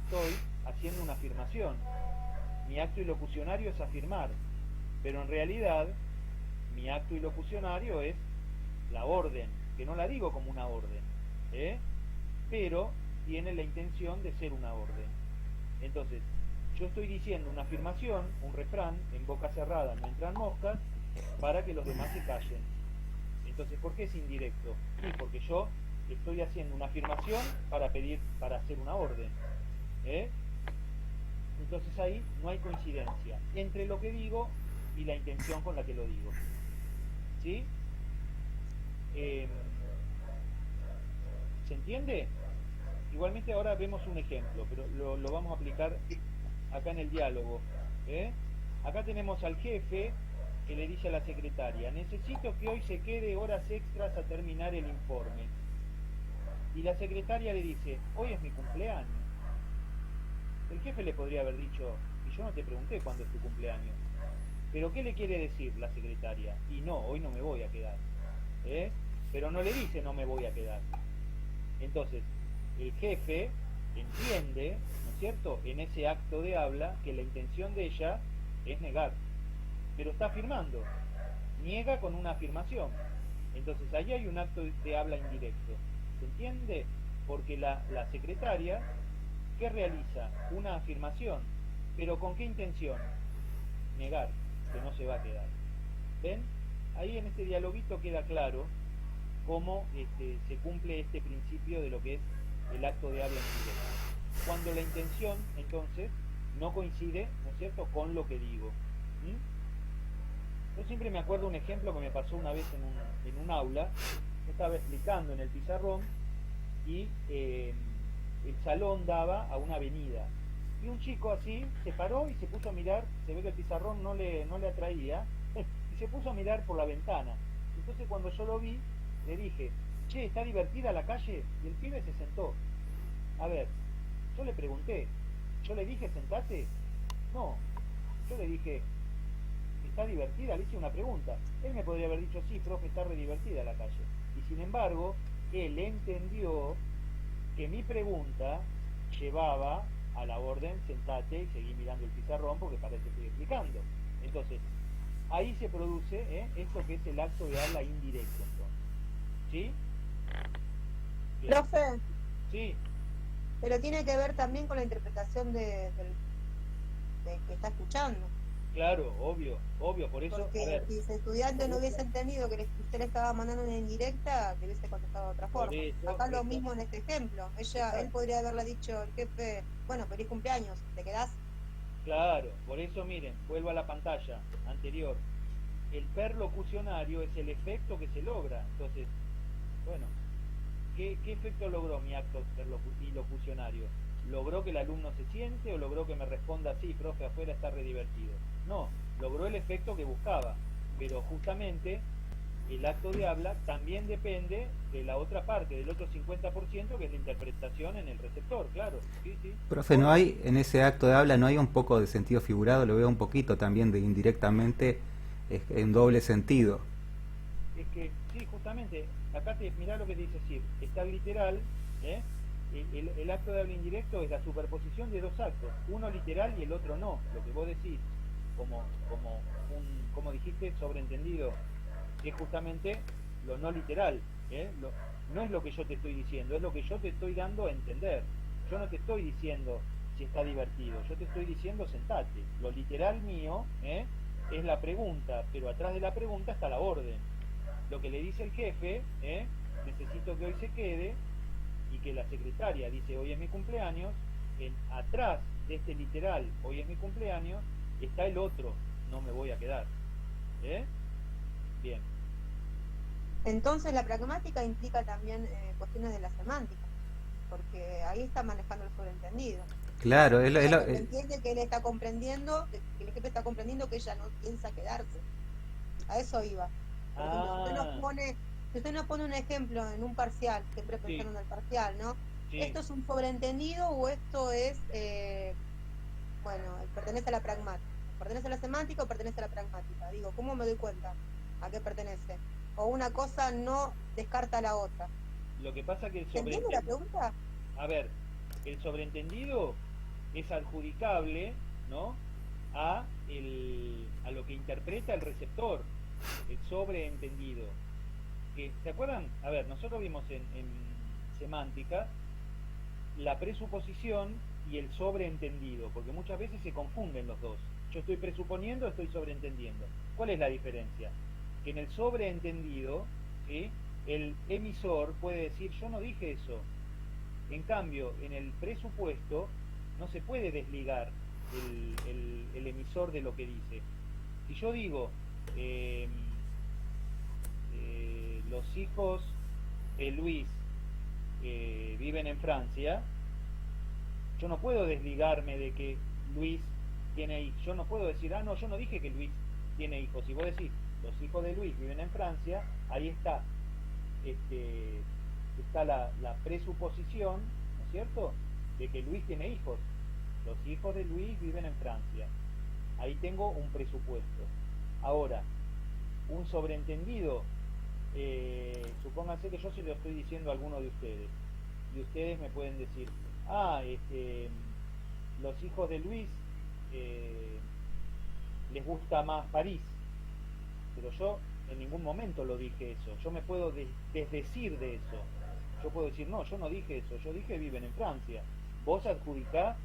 estoy haciendo una afirmación. Mi acto ilocucionario es afirmar, pero en realidad mi acto ilocucionario es la orden, que no la digo como una orden, pero tiene la intención de ser una orden. Entonces, yo estoy diciendo una afirmación, un refrán, en boca cerrada no entran moscas, para que los demás se callen. Entonces, ¿por qué es indirecto? Sí, porque yo estoy haciendo una afirmación para hacer una orden. Entonces ahí no hay coincidencia entre lo que digo y la intención con la que lo digo. ¿Sí? ¿Se entiende? Igualmente ahora vemos un ejemplo, pero lo vamos a aplicar acá en el diálogo. Acá tenemos al jefe que le dice a la secretaria, necesito que hoy se quede horas extras a terminar el informe. Y la secretaria le dice, hoy es mi cumpleaños. El jefe le podría haber dicho, y yo no te pregunté cuándo es tu cumpleaños. Pero ¿qué le quiere decir la secretaria? Y no, hoy no me voy a quedar. Pero no le dice no me voy a quedar. Entonces, el jefe entiende, ¿no es cierto?, en ese acto de habla que la intención de ella es negar. Pero está afirmando. Niega con una afirmación. Entonces, ahí hay un acto de habla indirecto. ¿Se entiende? Porque la secretaria, ¿qué realiza? Una afirmación. ¿Pero con qué intención? Negar, que no se va a quedar. ¿Ven? Ahí en este dialoguito queda claro cómo se cumple este principio de lo que es el acto de habla indirecto. Cuando la intención, entonces, no coincide, ¿no es cierto?, con lo que digo. Yo siempre me acuerdo un ejemplo que me pasó una vez en un aula. Yo estaba explicando en el pizarrón y el salón daba a una avenida. Y un chico así se paró y se puso a mirar, se ve que el pizarrón no le atraía, y se puso a mirar por la ventana. Entonces cuando yo lo vi, le dije, che, ¿está divertida la calle? Y el pibe se sentó. A ver, yo le pregunté, yo le dije, sentate. No, yo le dije, ¿está divertida? Le hice una pregunta. Él me podría haber dicho, sí, profe, está re divertida la calle. Y sin embargo, él entendió que mi pregunta llevaba a la orden, sentate y seguí mirando el pizarrón porque parece que estoy explicando. Entonces, ahí se produce esto que es el acto de habla indirecto. Entonces. ¿Sí? Bien. Profe. Sí. Pero tiene que ver también con la interpretación de que está escuchando. Claro, obvio, por eso... Porque a ver, si ese estudiante no hubiese entendido que usted le estaba mandando una indirecta, que hubiese contestado de otra forma. Eso, Acá lo mismo en este ejemplo. Él podría haberle dicho al jefe, bueno, feliz cumpleaños, ¿te quedás? Claro, por eso miren, vuelvo a la pantalla anterior. El perlocucionario es el efecto que se logra. Entonces, bueno, ¿qué efecto logró mi acto perlocucionario? ¿Logró que el alumno se siente o logró que me responda, sí, profe, afuera está re divertido? No, logró el efecto que buscaba, pero justamente el acto de habla también depende de la otra parte, del otro 50%, que es la interpretación en el receptor, claro. Sí, sí. Profe, ¿no hay en ese acto de habla, no hay un poco de sentido figurado? Lo veo un poquito también de indirectamente en doble sentido. Es que, sí, justamente, acá mirá lo que dice Sir, está literal, el acto de habla indirecto es la superposición de dos actos, uno literal y el otro no, lo que vos decís, como dijiste, sobreentendido, es justamente lo no literal, no es lo que yo te estoy diciendo, es lo que yo te estoy dando a entender. Yo no te estoy diciendo si está divertido, yo te estoy diciendo sentate. Lo literal mío es la pregunta, pero atrás de la pregunta está la orden. Lo que le dice el jefe, necesito que hoy se quede, y que la secretaria dice hoy es mi cumpleaños, atrás de este literal hoy es mi cumpleaños está el otro, no me voy a quedar. Bien. Entonces la pragmática implica también cuestiones de la semántica, porque ahí está manejando el sobreentendido. Claro, entiende que él está comprendiendo, que el jefe está comprendiendo que ella no piensa quedarse. A eso iba. Por ejemplo, si usted nos pone un ejemplo en un parcial, siempre pensando en el parcial, ¿no? Sí. ¿Esto es un sobreentendido o esto es, pertenece a la pragmática? ¿Pertenece a la semántica o pertenece a la pragmática? Digo, ¿cómo me doy cuenta a qué pertenece? O una cosa no descarta a la otra. Lo que pasa que el ¿Entiende la pregunta? A ver, el sobreentendido es adjudicable, ¿no? A lo que interpreta el receptor, el sobreentendido. ¿Se acuerdan? A ver, nosotros vimos en semántica la presuposición y el sobreentendido, porque muchas veces se confunden los dos. Yo estoy presuponiendo, estoy sobreentendiendo. ¿Cuál es la diferencia? Que en el sobreentendido, ¿sí?, el emisor puede decir, yo no dije eso. En cambio, en el presupuesto no se puede desligar el emisor de lo que dice. Si yo digo, los hijos de Luis viven en Francia, yo no puedo desligarme de que Luis tiene hijos. Yo no puedo decir, no, yo no dije que Luis tiene hijos. Si vos decís, los hijos de Luis viven en Francia, ahí está la presuposición, ¿no es cierto?, de que Luis tiene hijos. Los hijos de Luis viven en Francia. Ahí tengo un presupuesto. Ahora, un sobreentendido, supónganse que yo se lo estoy diciendo a alguno de ustedes, y ustedes me pueden decir, los hijos de Luis les gusta más París, pero yo en ningún momento lo dije eso. Yo me puedo desdecir de eso. Yo puedo decir, no, yo no dije eso, yo dije viven en Francia. Vos adjudicás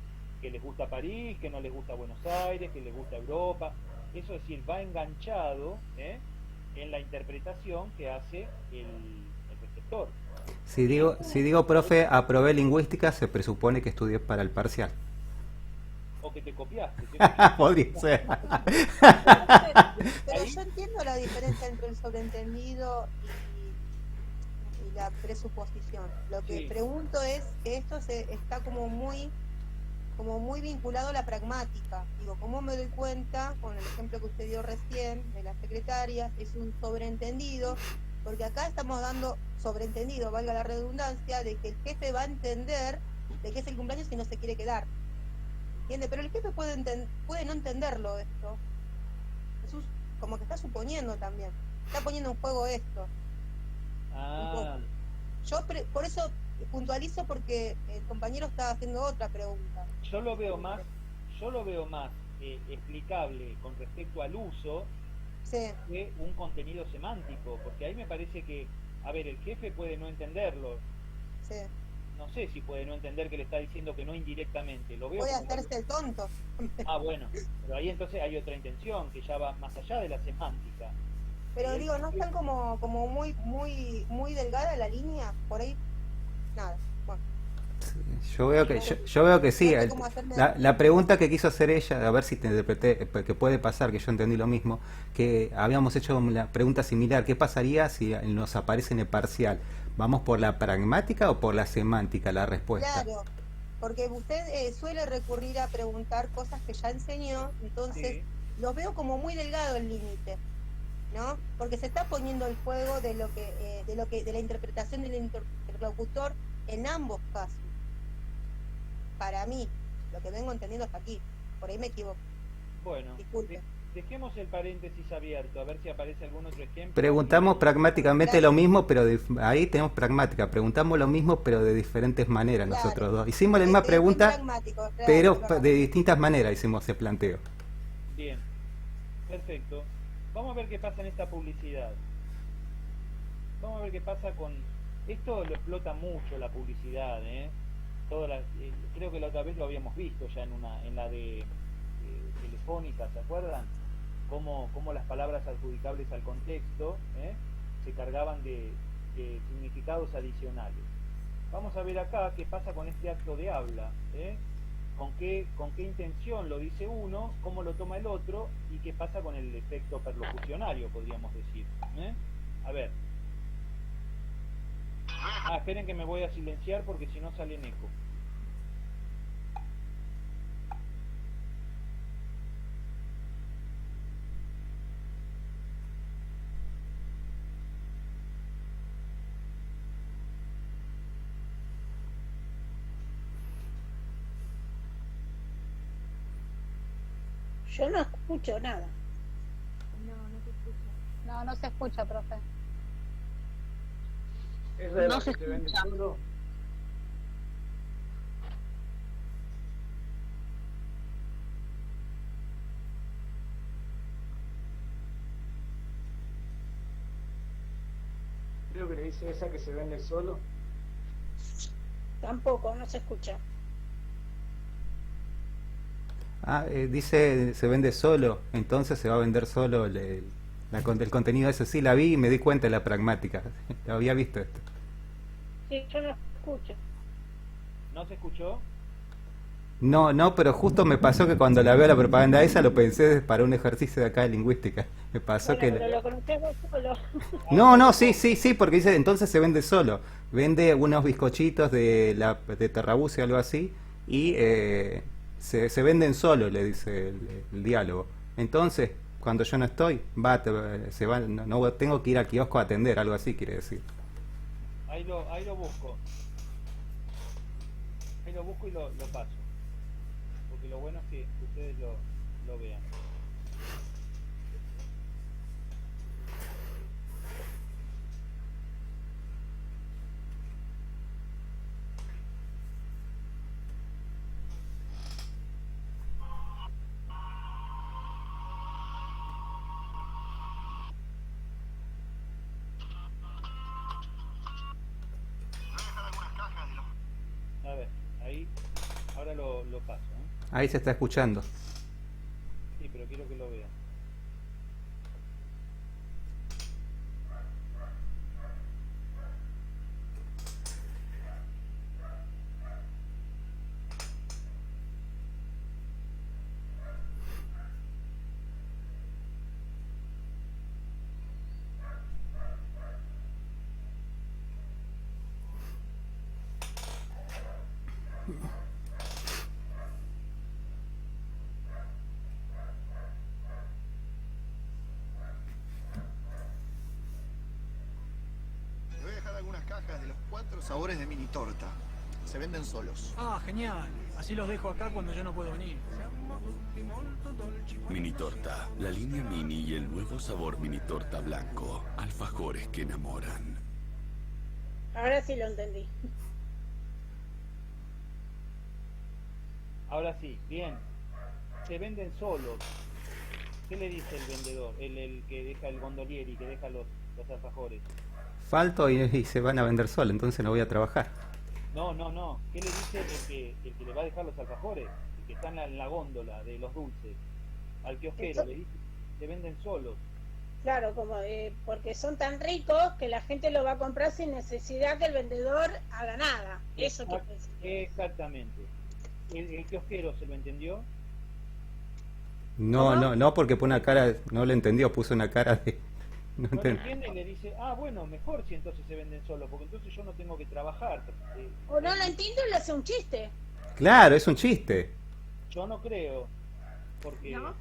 que les gusta París, que no les gusta Buenos Aires, que les gusta Europa. Eso es decir, va enganchado en la interpretación que hace el receptor. Si digo, profe, aprobé lingüística, se presupone que estudié para el parcial. O que te copiaste. Podría ser. Pero yo entiendo la diferencia entre el sobreentendido y la presuposición. Lo que Sí. pregunto es que esto está como muy vinculado a la pragmática. Digo, ¿cómo me doy cuenta? Con el ejemplo que usted dio recién de la secretaria, es un sobreentendido, porque acá estamos dando sobreentendido, valga la redundancia, de que el jefe va a entender de que es el cumpleaños y no se quiere quedar. ¿Entiende? Pero el jefe puede no entenderlo esto. Jesús como que está suponiendo también. Está poniendo en juego esto. Un poco. Ah, Yo por eso puntualizo, porque el compañero está haciendo otra pregunta. yo lo veo más explicable con respecto al uso Sí, que un contenido semántico, porque ahí me parece que, a ver, el jefe puede no entenderlo, sí. no sé si puede no entender que le está diciendo que no indirectamente, lo veo Puede como... hacerse el tonto. Ah, bueno, pero ahí entonces hay otra intención que ya va más allá de la semántica. Pero Y digo, ¿no están como muy delgada la línea? Por ahí, nada. Bueno, Yo veo que sí. no sé cómo hacerme... La pregunta que quiso hacer ella, a ver si te interpreté, que puede pasar, que yo entendí lo mismo, que habíamos hecho una pregunta similar. ¿Qué pasaría si nos aparece en el parcial? ¿Vamos por la pragmática o por la semántica la respuesta? Claro, porque usted suele recurrir a preguntar cosas que ya enseñó, entonces Sí. los veo como muy delgado el límite, ¿no? Porque se está poniendo el juego de la interpretación del interlocutor en ambos casos. Para mí, lo que vengo entendiendo hasta aquí, por ahí me equivoco. Bueno, Disculpe. dejemos el paréntesis abierto, a ver si aparece algún otro ejemplo. Preguntamos pragmáticamente Claro. lo mismo, pero ahí tenemos pragmática. Preguntamos lo mismo, pero de diferentes maneras Claro. nosotros dos. Hicimos la misma Bien pregunta, pragmático, claro, pero es verdad. de distintas maneras hicimos el planteo. Bien, perfecto. Vamos a ver qué pasa en esta publicidad. Vamos a ver qué pasa con... Esto lo explota mucho la publicidad, ¿eh? Creo que la otra vez lo habíamos visto ya en la de Telefónica, ¿se acuerdan? Cómo las palabras adjudicables al contexto se cargaban de significados adicionales. Vamos a ver acá qué pasa con este acto de habla, con qué intención lo dice uno, cómo lo toma el otro y qué pasa con el efecto perlocucionario, podríamos decir. A ver. Esperen que me voy a silenciar porque si no sale en eco. Yo no escucho nada. No se escucha. No se escucha, profe. ¿Es No se escucha. Creo que le dice esa que se vende solo. Tampoco, no se escucha. Dice se vende solo, entonces se va a vender solo el contenido ese. Sí, la vi y me di cuenta de la pragmática. Lo había visto esto. Sí, yo no escucho. ¿No se escuchó? No, pero justo me pasó que cuando la veo la propaganda esa lo pensé para un ejercicio de acá de lingüística. Me pasó Bueno, que... pero lo conocés vos solo. No, sí, porque dice entonces se vende solo. Vende unos bizcochitos de Terrabuzzi o algo así y se venden solo, le dice el diálogo. Entonces, cuando yo no estoy, no tengo que ir al kiosco a atender, algo así quiere decir. Ahí lo busco. Ahí lo busco y lo paso. Porque lo bueno es que ustedes lo vean. A ver, ahí, ahora lo paso. Ahí se está escuchando. Sí, pero quiero que lo vean. cajas de los 4 sabores de mini torta. Se venden solos. Ah, genial. Así los dejo acá cuando yo no puedo venir. Mini torta, la línea mini y el nuevo sabor mini torta blanco. Alfajores que enamoran. Ahora sí lo entendí. Ahora sí, bien. Se venden solos. ¿Qué le dice el vendedor? El que deja el gondolieri, que deja los alfajores. Falto y se van a vender solos, entonces no voy a trabajar. No. ¿Qué le dice el que le va a dejar los alfajores? El que está en la góndola de los dulces. Al kiosquero le dice, se venden solos. Claro, como porque son tan ricos que la gente lo va a comprar sin necesidad que el vendedor haga nada. Eso quiere decir. Exactamente. ¿El kiosquero se lo entendió? No, porque pone una cara, no lo entendió, puso una cara de... No lo entiende y le dice, bueno, mejor si entonces se venden solos, porque entonces yo no tengo que trabajar. O no lo entiende y le hace un chiste. Claro, es un chiste. Yo no creo, porque ¿No?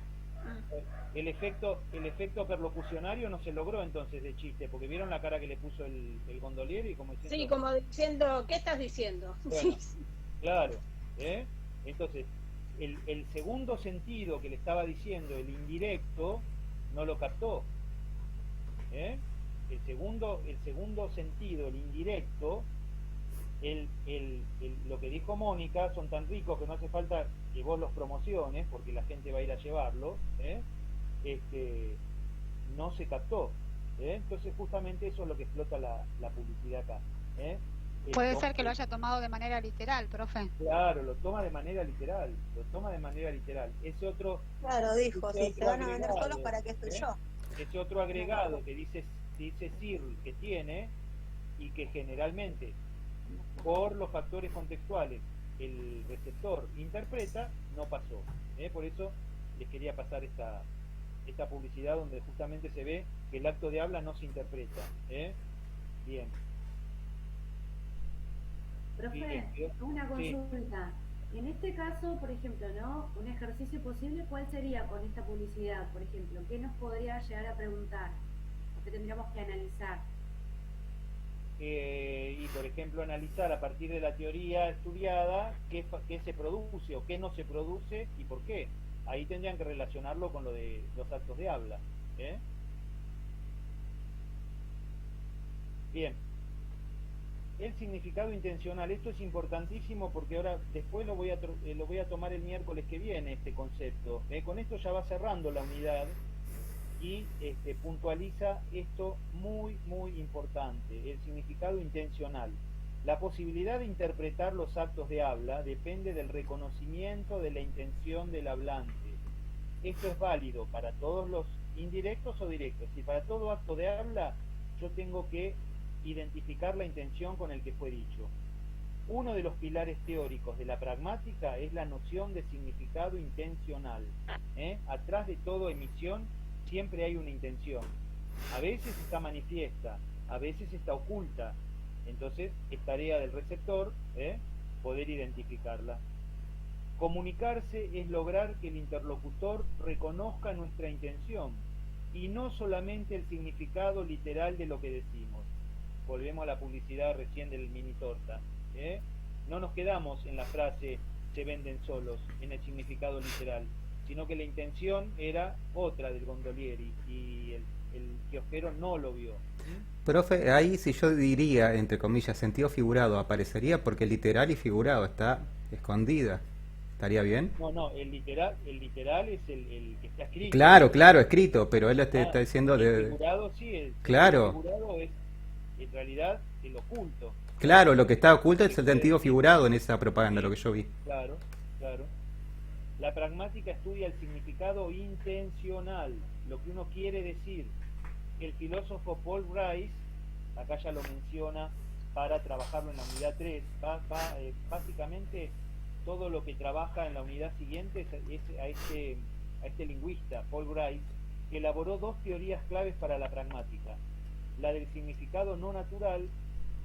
el efecto perlocucionario no se logró entonces de chiste, porque vieron la cara que le puso el gondolieri como diciendo... Sí, como diciendo, ¿qué estás diciendo? Bueno, claro, entonces el segundo sentido que le estaba diciendo, el indirecto, no lo captó. El segundo sentido, el indirecto, lo que dijo Mónica, son tan ricos que no hace falta que vos los promociones, porque la gente va a ir a llevarlo, no se captó. Entonces justamente eso es lo que explota la publicidad acá. Puede ser que lo haya tomado de manera literal, profe. Claro, lo toma de manera literal, Ese otro... Claro, dijo, ese si se van a vender agregado, solos, ¿para qué estoy yo? Ese otro agregado que dice Searle que tiene, y que generalmente por los factores contextuales el receptor interpreta, no pasó. Por eso les quería pasar esta publicidad donde justamente se ve que el acto de habla no se interpreta. Bien. Profe, una consulta. En este caso, por ejemplo, ¿no? Un ejercicio posible, ¿cuál sería con esta publicidad, por ejemplo? ¿Qué nos podría llegar a preguntar? ¿O qué tendríamos que analizar? Y por ejemplo analizar a partir de la teoría estudiada qué se produce o qué no se produce y por qué. Ahí tendrían que relacionarlo con lo de los actos de habla. Bien. El significado intencional, esto es importantísimo porque ahora después lo voy a tomar el miércoles que viene este concepto. Con esto ya va cerrando la unidad y puntualiza esto muy importante, el significado intencional. La posibilidad de interpretar los actos de habla depende del reconocimiento de la intención del hablante. Esto es válido para todos los indirectos o directos. Y para todo acto de habla yo tengo que identificar la intención con el que fue dicho. Uno de los pilares teóricos de la pragmática es la noción de significado intencional. Atrás de toda emisión siempre hay una intención. A veces está manifiesta, a veces está oculta. Entonces es tarea del receptor poder identificarla. Comunicarse es lograr que el interlocutor reconozca nuestra intención y no solamente el significado literal de lo que decimos. Volvemos a la publicidad recién del mini torta. No nos quedamos en la frase se venden solos, en el significado literal, sino que la intención era otra del gondolieri y el kiosquero no lo vio. Profe, ahí si yo diría, entre comillas, sentido figurado, aparecería porque literal y figurado está escondida. ¿Estaría bien? No, el literal es el que está escrito. Claro, escrito, pero él está diciendo el figurado, sí, claro. El figurado es en realidad el oculto. Claro, lo que está oculto es el sentido figurado en esa propaganda, lo que yo vi. Claro. La pragmática estudia el significado intencional, lo que uno quiere decir. El filósofo Paul Rice, acá ya lo menciona para trabajarlo en la unidad 3, básicamente todo lo que trabaja en la unidad siguiente es a este lingüista, Paul Rice, que elaboró dos teorías claves para la pragmática, la del significado no natural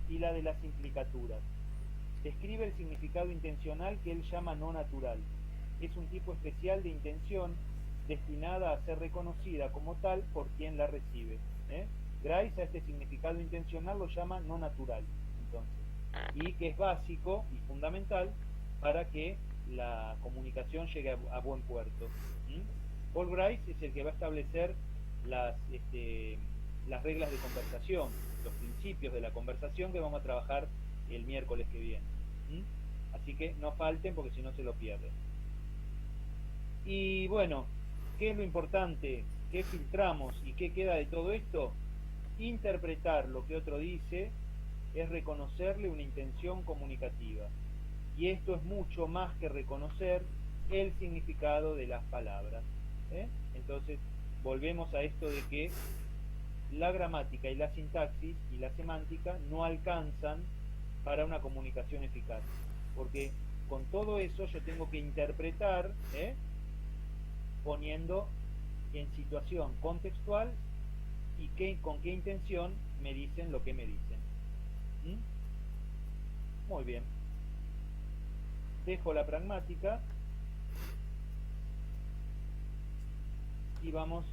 y la de las implicaturas. Describe el significado intencional que él llama no natural. Es un tipo especial de intención destinada a ser reconocida como tal por quien la recibe. Grice a este significado intencional lo llama no natural. entonces, y que es básico y fundamental para que la comunicación llegue a buen puerto. Paul Grice es el que va a establecer las reglas de conversación, los principios de la conversación que vamos a trabajar el miércoles que viene. Así que no falten porque si no se lo pierden. Y bueno, ¿qué es lo importante? ¿Qué filtramos y qué queda de todo esto? Interpretar lo que otro dice es reconocerle una intención comunicativa. Y esto es mucho más que reconocer el significado de las palabras. Entonces, volvemos a esto de que la gramática y la sintaxis y la semántica no alcanzan para una comunicación eficaz. Porque con todo eso yo tengo que interpretar, poniendo en situación contextual y con qué intención me dicen lo que me dicen. Muy bien. Dejo la pragmática y vamos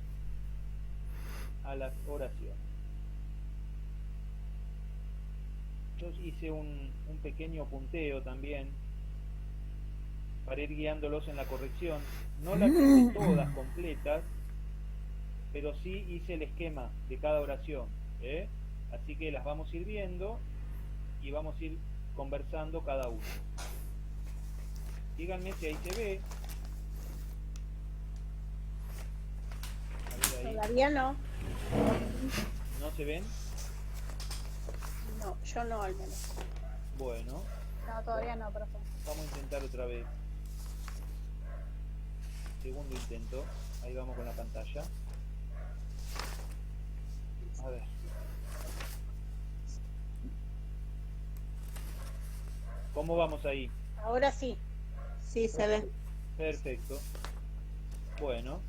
a las oraciones. Yo hice un pequeño punteo también para ir guiándolos en la corrección. No las hice todas completas, pero sí hice el esquema de cada oración, así que las vamos a ir viendo y vamos a ir conversando cada uno. Díganme si ahí se ve. A ver ahí. Todavía no. ¿No se ven? No, yo no al menos. Bueno. No, todavía no, profe. Vamos a intentar otra vez. Segundo intento. Ahí vamos con la pantalla. A ver. ¿Cómo vamos ahí? Ahora sí. Sí, se ve. Perfecto. Bueno.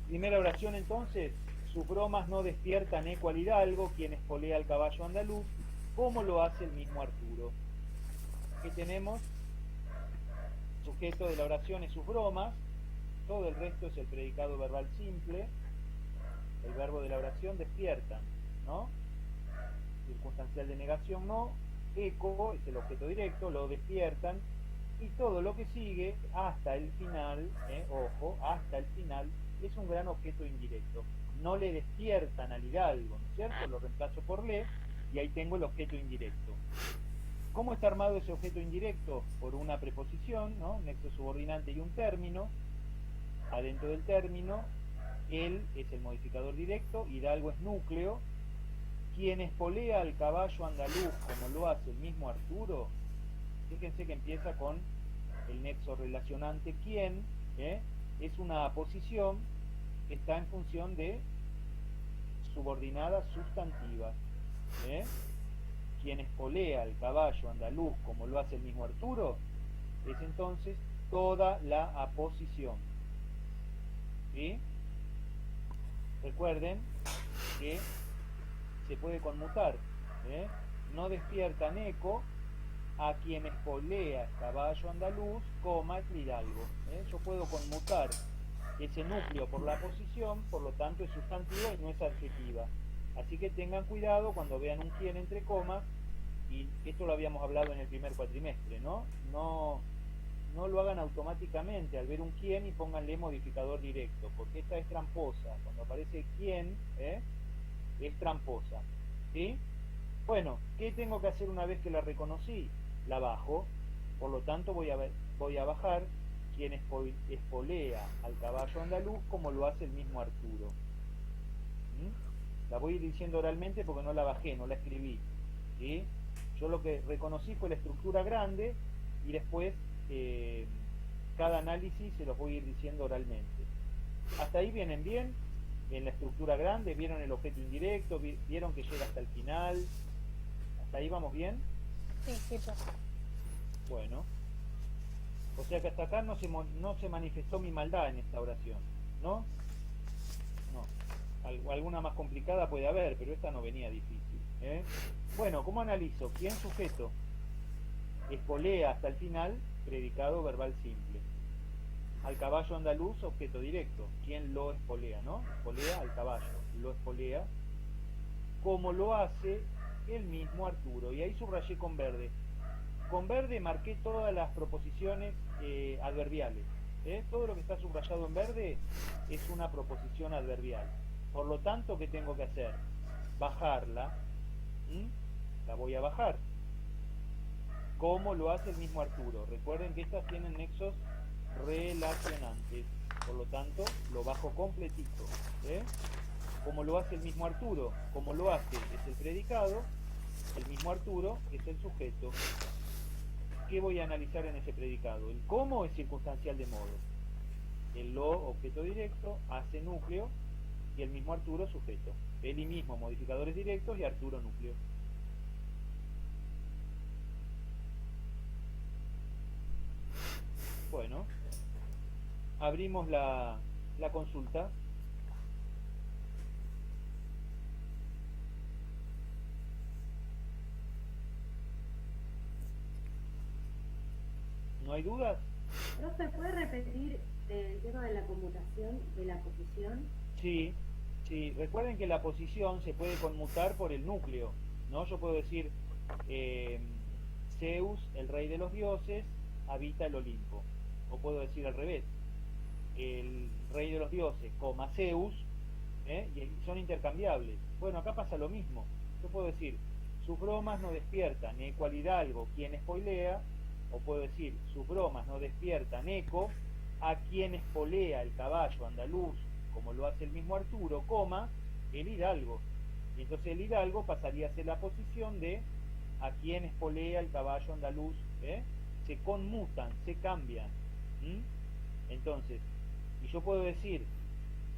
Primera oración entonces. Sus bromas no despiertan eco al hidalgo, quien espolea al caballo andaluz, como lo hace el mismo Arturo. ¿Qué tenemos? Sujeto de la oración es sus bromas, todo el resto es el predicado verbal simple, el verbo de la oración despiertan, ¿no? Circunstancial de negación no, eco es el objeto directo, lo despiertan, y todo lo que sigue hasta el final, ojo, hasta el final, es un gran objeto indirecto. No le despiertan al hidalgo, ¿no es cierto? Lo reemplazo por le, y ahí tengo el objeto indirecto. ¿Cómo está armado ese objeto indirecto? Por una preposición, ¿no? Nexo subordinante y un término. Adentro del término, él es el modificador directo, hidalgo es núcleo. Quien espolea al caballo andaluz, como lo hace el mismo Arturo, fíjense que empieza con el nexo relacionante quien, es una aposición que está en función de subordinadas sustantivas. Quien espolea al caballo andaluz como lo hace el mismo Arturo es entonces toda la aposición. ¿Sí? Recuerden que se puede conmutar. No despiertan eco a quien espolea caballo andaluz, coma el hidalgo. Yo puedo conmutar ese núcleo por la aposición, por lo tanto es sustantiva y no es adjetiva. Así que tengan cuidado cuando vean un quien entre comas, y esto lo habíamos hablado en el primer cuatrimestre, ¿no? No lo hagan automáticamente al ver un quien y pónganle modificador directo, porque esta es tramposa. Cuando aparece quien, es tramposa. ¿Sí? Bueno, ¿qué tengo que hacer una vez que la reconocí? La bajo, por lo tanto voy a bajar quien espolea al caballo andaluz como lo hace el mismo Arturo. La voy a ir diciendo oralmente porque no la bajé, no la escribí. ¿Sí? Yo lo que reconocí fue la estructura grande y después cada análisis se los voy a ir diciendo oralmente. Hasta ahí vienen bien, en la estructura grande, vieron el objeto indirecto, vieron que llega hasta el final. ¿Hasta ahí vamos bien? Sí, sí, profe. Bueno. O sea que hasta acá no se manifestó mi maldad en esta oración, ¿no? No. Alguna más complicada puede haber, pero esta no venía difícil. Bueno, ¿cómo analizo? ¿Quién sujeto? Espolea hasta el final, predicado verbal simple. Al caballo andaluz, objeto directo. ¿Quién lo espolea, no? Espolea al caballo. Lo espolea. como lo hace el mismo Arturo. Y ahí subrayé con verde. Con verde marqué todas las proposiciones adverbiales. Todo lo que está subrayado en verde es una proposición adverbial. Por lo tanto, ¿qué tengo que hacer? Bajarla. La voy a bajar. ¿Cómo lo hace el mismo Arturo? Recuerden que estas tienen nexos relacionantes. Por lo tanto, lo bajo completito. ¿Cómo lo hace el mismo Arturo? ¿Cómo lo hace? Es el predicado. El mismo Arturo es el sujeto. ¿Qué voy a analizar en ese predicado? El cómo es circunstancial de modo. El lo, objeto directo, hace núcleo, y el mismo Arturo, sujeto. Él y mismo, modificadores directos, y Arturo, núcleo. Bueno, abrimos la consulta. ¿No hay dudas? ¿Profe, puede repetir el tema de la conmutación de la posición? Sí, sí. Recuerden que la posición se puede conmutar por el núcleo, ¿no? Yo puedo decir, Zeus, el rey de los dioses, habita el Olimpo. O puedo decir al revés, el rey de los dioses, Zeus, y son intercambiables. Bueno, acá pasa lo mismo. Yo puedo decir, sus bromas no despiertan Eco Hidalgo, quien spoilea, o puedo decir, sus bromas no despiertan eco a quien espolea el caballo andaluz, como lo hace el mismo Arturo, el Hidalgo. Y entonces el Hidalgo pasaría a ser la posición de a quien espolea el caballo andaluz. Se conmutan, se cambian. Entonces, y yo puedo decir,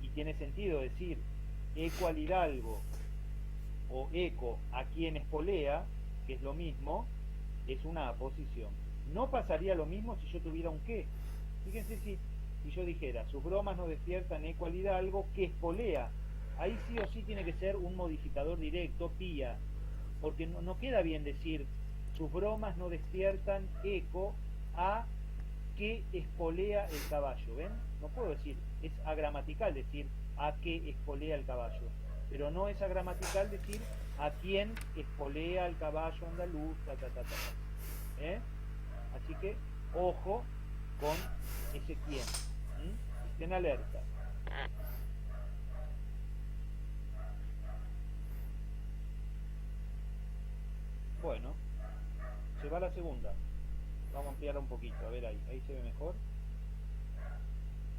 y tiene sentido decir, eco al Hidalgo, o eco a quien espolea, que es lo mismo, es una aposición. No pasaría lo mismo si yo tuviera un qué. Fíjense si yo dijera, sus bromas no despiertan eco al Hidalgo, que espolea. Ahí sí o sí tiene que ser un modificador directo, pía. Porque no queda bien decir, sus bromas no despiertan eco a que espolea el caballo. ¿Ven? No puedo decir, es agramatical decir a que espolea el caballo. Pero no es agramatical decir a quien espolea el caballo andaluz, Así que, ojo con ese quién. Estén alerta. Bueno, se va la segunda. Vamos a ampliar un poquito. A ver ahí se ve mejor.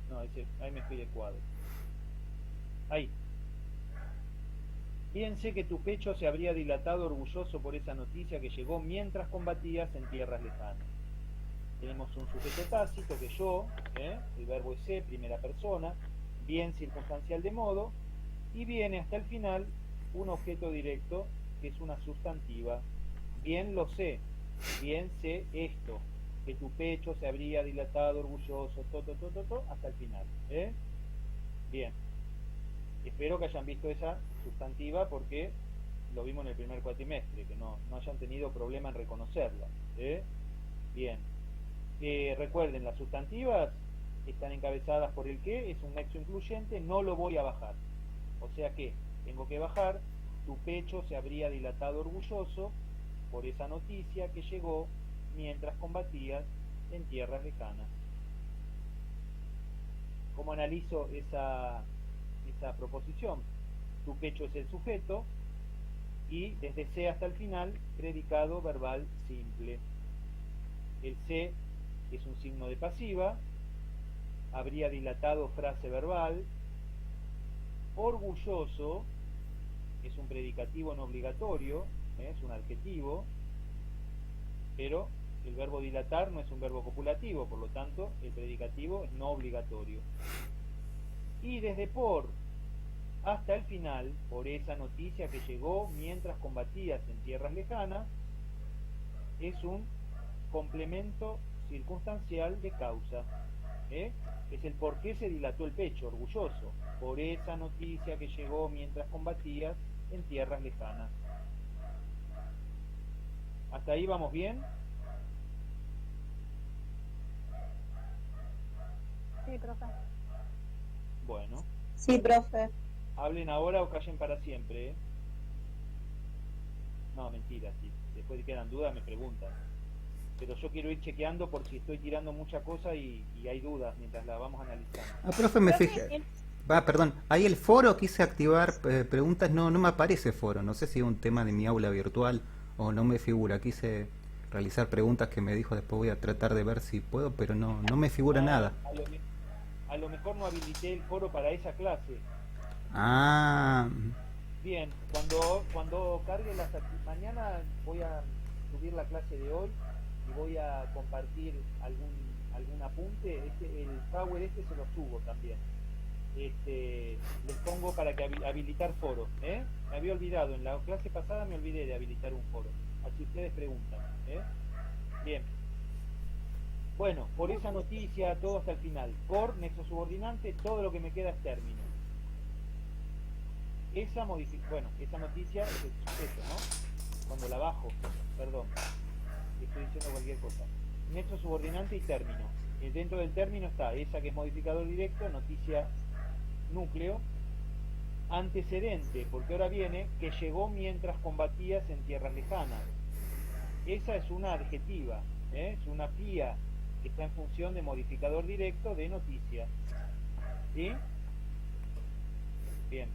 No, ahí me fui de cuadro. Ahí. Bien sé que tu pecho se habría dilatado orgulloso por esa noticia que llegó mientras combatías en tierras lejanas. Tenemos un sujeto tácito que yo, el verbo es ser, primera persona, bien circunstancial de modo, y viene hasta el final un objeto directo que es una sustantiva. Bien lo sé, bien sé esto, que tu pecho se habría dilatado orgulloso, hasta el final. Bien. Espero que hayan visto esa sustantiva porque lo vimos en el primer cuatrimestre, que no hayan tenido problema en reconocerla. Bien. Recuerden, las sustantivas están encabezadas por el que, es un nexo incluyente, no lo voy a bajar. O sea que tengo que bajar, tu pecho se habría dilatado orgulloso por esa noticia que llegó mientras combatías en tierras lejanas. ¿Cómo analizo esa proposición? Tu pecho es el sujeto y desde C hasta el final, predicado verbal simple. El C es un signo de pasiva, habría dilatado frase verbal. Orgulloso es un predicativo no obligatorio, es un adjetivo, pero el verbo dilatar no es un verbo copulativo, por lo tanto el predicativo es no obligatorio. Y desde por hasta el final, por esa noticia que llegó mientras combatías en tierras lejanas, es un complemento circunstancial de causa. Es el por qué se dilató el pecho, orgulloso, por esa noticia que llegó mientras combatías en tierras lejanas. ¿Hasta ahí vamos bien? Sí, profe. Bueno. Sí, profe. Hablen ahora o callen para siempre. No, mentira, si después quedan dudas me preguntan. Pero yo quiero ir chequeando por si estoy tirando mucha cosa y hay dudas mientras la vamos analizando. Ah, profe, me fijé. Perdón, ahí el foro quise activar preguntas, no me aparece foro. No sé si es un tema de mi aula virtual o no me figura. Quise realizar preguntas que me dijo, después voy a tratar de ver si puedo, pero no me figura nada. A lo mejor no habilité el foro para esa clase. Ah. Bien, cuando cargue mañana voy a subir la clase de hoy y voy a compartir algún apunte. El Power se lo subo también. Les pongo para que habilitar foro. Me había olvidado, en la clase pasada me olvidé de habilitar un foro. Así ustedes preguntan. Bien. Bueno, por esa noticia, todo hasta el final. Por nexo subordinante, todo lo que me queda es término. Esa noticia es el sujeto, ¿no? Cuando la bajo, perdón, estoy diciendo cualquier cosa. Nexo subordinante y término. Dentro del término está esa que es modificador directo, noticia núcleo, antecedente, porque ahora viene que llegó mientras combatías en tierras lejanas. Esa es una adjetiva, es una pía que está en función de modificador directo de noticia. ¿Sí? Bien.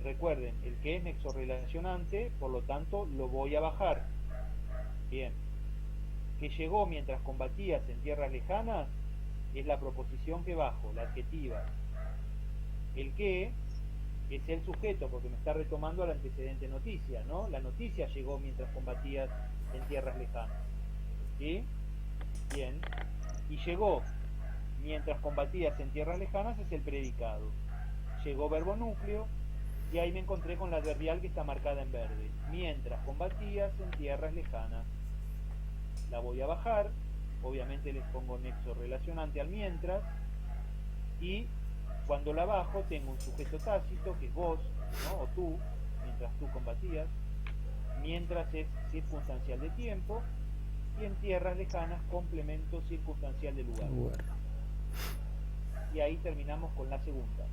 Recuerden, el que es nexo relacionante, por lo tanto lo voy a bajar. Bien. Que llegó mientras combatías en tierras lejanas es la proposición que bajo, la adjetiva. El que es el sujeto, porque me está retomando al antecedente noticia, ¿no? La noticia llegó mientras combatías en tierras lejanas. ¿Sí? Bien. Y llegó mientras combatías en tierras lejanas es el predicado. Llegó verbo núcleo y ahí me encontré con la adverbial que está marcada en verde. Mientras combatías en tierras lejanas. La voy a bajar, obviamente les pongo nexo relacionante al mientras, y cuando la bajo tengo un sujeto tácito que es vos, ¿no? O tú, mientras tú combatías. Mientras es circunstancial de tiempo, y en tierras lejanas complemento circunstancial de lugar. Y ahí terminamos con la segunda.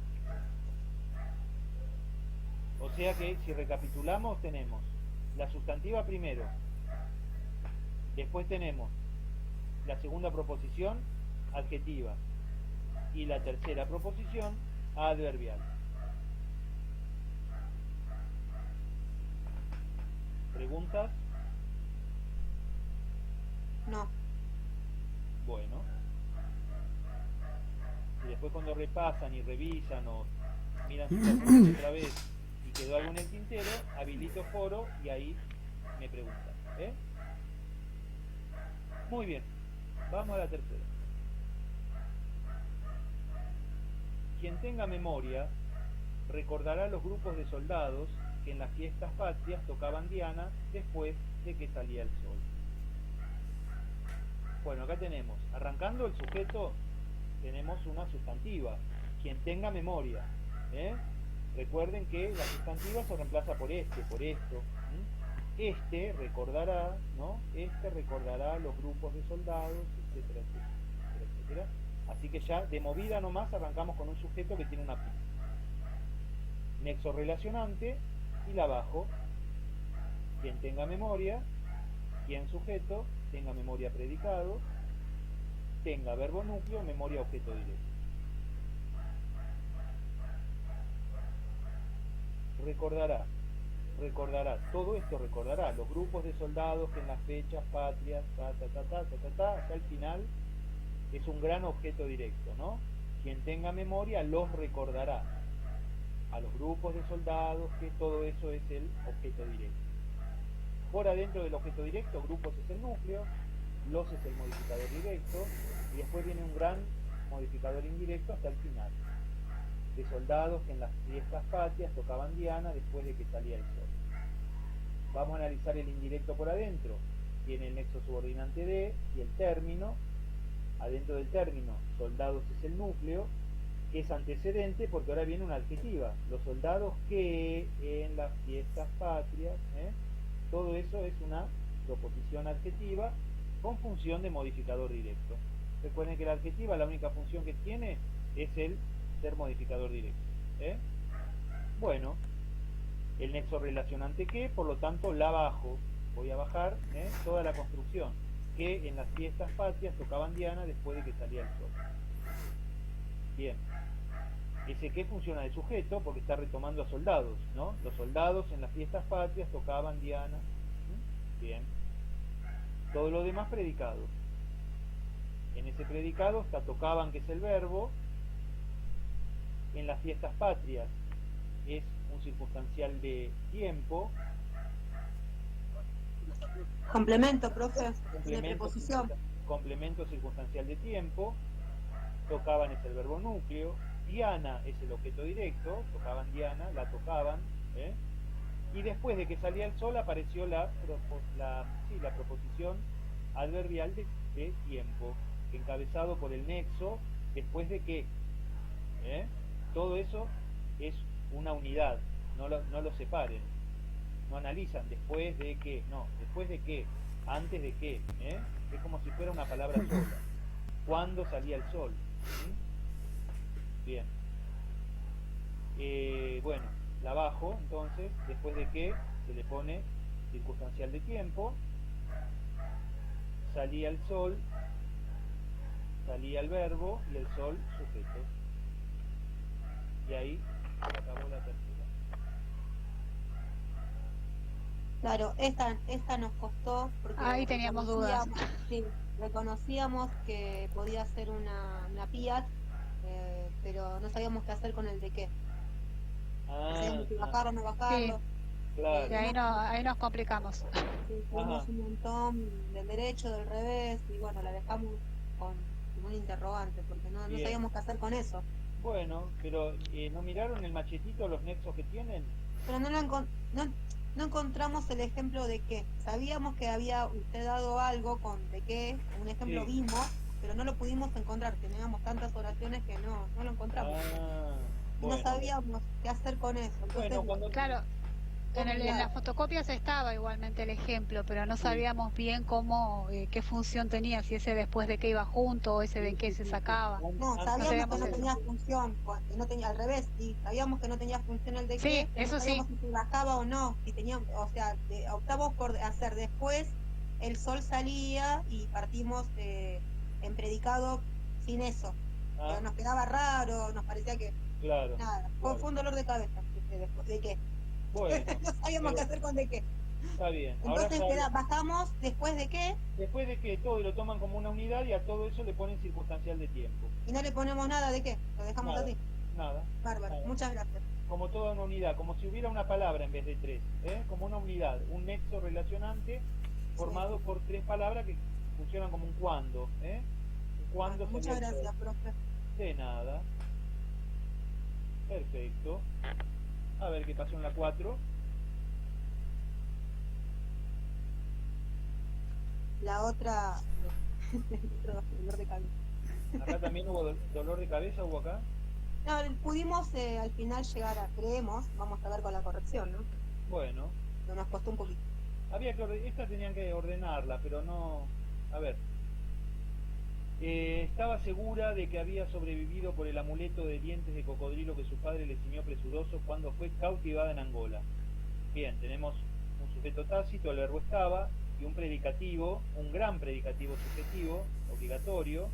O sea que si recapitulamos tenemos la sustantiva primero, después tenemos la segunda proposición adjetiva y la tercera proposición adverbial. ¿Preguntas? No. Bueno. Y después cuando repasan y revisan o miran su papel otra vez y quedó algo en el tintero, habilito foro y ahí me preguntan. Muy bien. Vamos a la tercera. Quien tenga memoria recordará los grupos de soldados que en las fiestas patrias tocaban diana después de que salía el sol. Bueno, acá tenemos, arrancando el sujeto, tenemos una sustantiva. Quien tenga memoria. Recuerden que la sustantiva se reemplaza por por esto. Este recordará, ¿no? Este recordará los grupos de soldados, etcétera, etcétera, etcétera. Así que ya de movida nomás arrancamos con un sujeto que tiene una pi. Nexo relacionante y la bajo. Quien tenga memoria, quien sujeto, tenga memoria predicado, tenga verbo núcleo, memoria objeto directo. Recordará, todo esto recordará, los grupos de soldados que en las fechas patrias, hasta el final, es un gran objeto directo, ¿no? Quien tenga memoria los recordará. A los grupos de soldados, que todo eso es el objeto directo. Por adentro del objeto directo, grupos es el núcleo, los es el modificador directo, y después viene un gran modificador indirecto hasta el final. De soldados que en las fiestas patrias tocaban diana después de que salía el sol. Vamos a analizar el indirecto por adentro. Tiene el nexo subordinante de y el término. Adentro del término, soldados es el núcleo, que es antecedente porque ahora viene una adjetiva. Los soldados que en las fiestas patrias, todo eso es una proposición adjetiva con función de modificador directo. Recuerden que la adjetiva, la única función que tiene es el ser modificador directo. Bueno, el nexo relacionante que, por lo tanto la bajo, voy a bajar toda la construcción, que en las fiestas patrias tocaban diana después de que salía el sol. Bien, ese que funciona de sujeto porque está retomando a soldados, ¿no? Los soldados en las fiestas patrias tocaban diana. Bien, todo lo demás predicado. En ese predicado está tocaban, que es el verbo. En las fiestas patrias es un circunstancial de tiempo. Complemento, profe, de preposición. Complemento circunstancial de tiempo. Tocaban es el verbo núcleo. Diana es el objeto directo. Tocaban diana, la tocaban. Y después de que salía el sol apareció la proposición adverbial de tiempo, encabezado por el nexo, después de que. Todo eso es una unidad, no lo separen, no analizan después de que, no, después de que, antes de que, es como si fuera una palabra sola. ¿Cuándo salía el sol? Bien. Bueno, la bajo, entonces, después de que se le pone circunstancial de tiempo, salía el sol, salía el verbo y el sol sujeto. Y ahí se acabó la tercera. Claro, esta nos costó porque ahí teníamos dudas. Sí, reconocíamos que podía ser una Fiat, pero no sabíamos qué hacer con el de qué. Sabíamos si bajarlo o no bajarlo. Sí. Claro. Y ahí nos complicamos. Sí, tuvimos un montón del derecho, del revés, y bueno, la dejamos con un interrogante, porque no sabíamos qué hacer con eso. Bueno, pero ¿no miraron el machetito, los nexos que tienen? Pero no encontramos el ejemplo de qué. Sabíamos que había usted dado algo con de qué, un ejemplo vimos, pero no lo pudimos encontrar. Teníamos tantas oraciones que no lo encontramos. Bueno. No sabíamos qué hacer con eso. Entonces, claro, en las fotocopias estaba igualmente el ejemplo, pero no sabíamos bien cómo, qué función tenía, si ese después de qué iba junto o ese de qué se sacaba. No, sabíamos que no tenía función, que no tenía, al revés, sí, sabíamos que no tenía función el de qué, eso no sabíamos si se bajaba o no, si teníamos, o sea, optamos por hacer después, el sol salía y partimos en predicado sin eso. Pero nos quedaba raro, nos parecía que nada, fue un dolor de cabeza después de qué. Bueno, no sabíamos qué hacer con de qué. Está bien. Entonces bajamos después de qué. Después de que todo lo toman como una unidad y a todo eso le ponen circunstancial de tiempo. Y no le ponemos nada de qué, lo dejamos así. Nada. Bárbaro, muchas gracias. Como toda una unidad, como si hubiera una palabra en vez de tres, como una unidad, un nexo relacionante formado por tres palabras que funcionan como un cuando. Cuando muchas gracias, profe. De nada. Perfecto. A ver qué pasó en la 4. La otra... dolor de cabeza. ¿Acá también hubo dolor de cabeza? ¿Hubo acá? No, pudimos al final llegar a... Creemos, vamos a ver con la corrección, ¿no? Bueno. No nos costó un poquito. Había que esta tenían que ordenarla, pero no... A ver. Estaba segura de que había sobrevivido por el amuleto de dientes de cocodrilo que su padre le ciñó presuroso cuando fue cautivada en Angola. Bien, tenemos un sujeto tácito, el verbo estaba, y un predicativo, un gran predicativo subjetivo, obligatorio,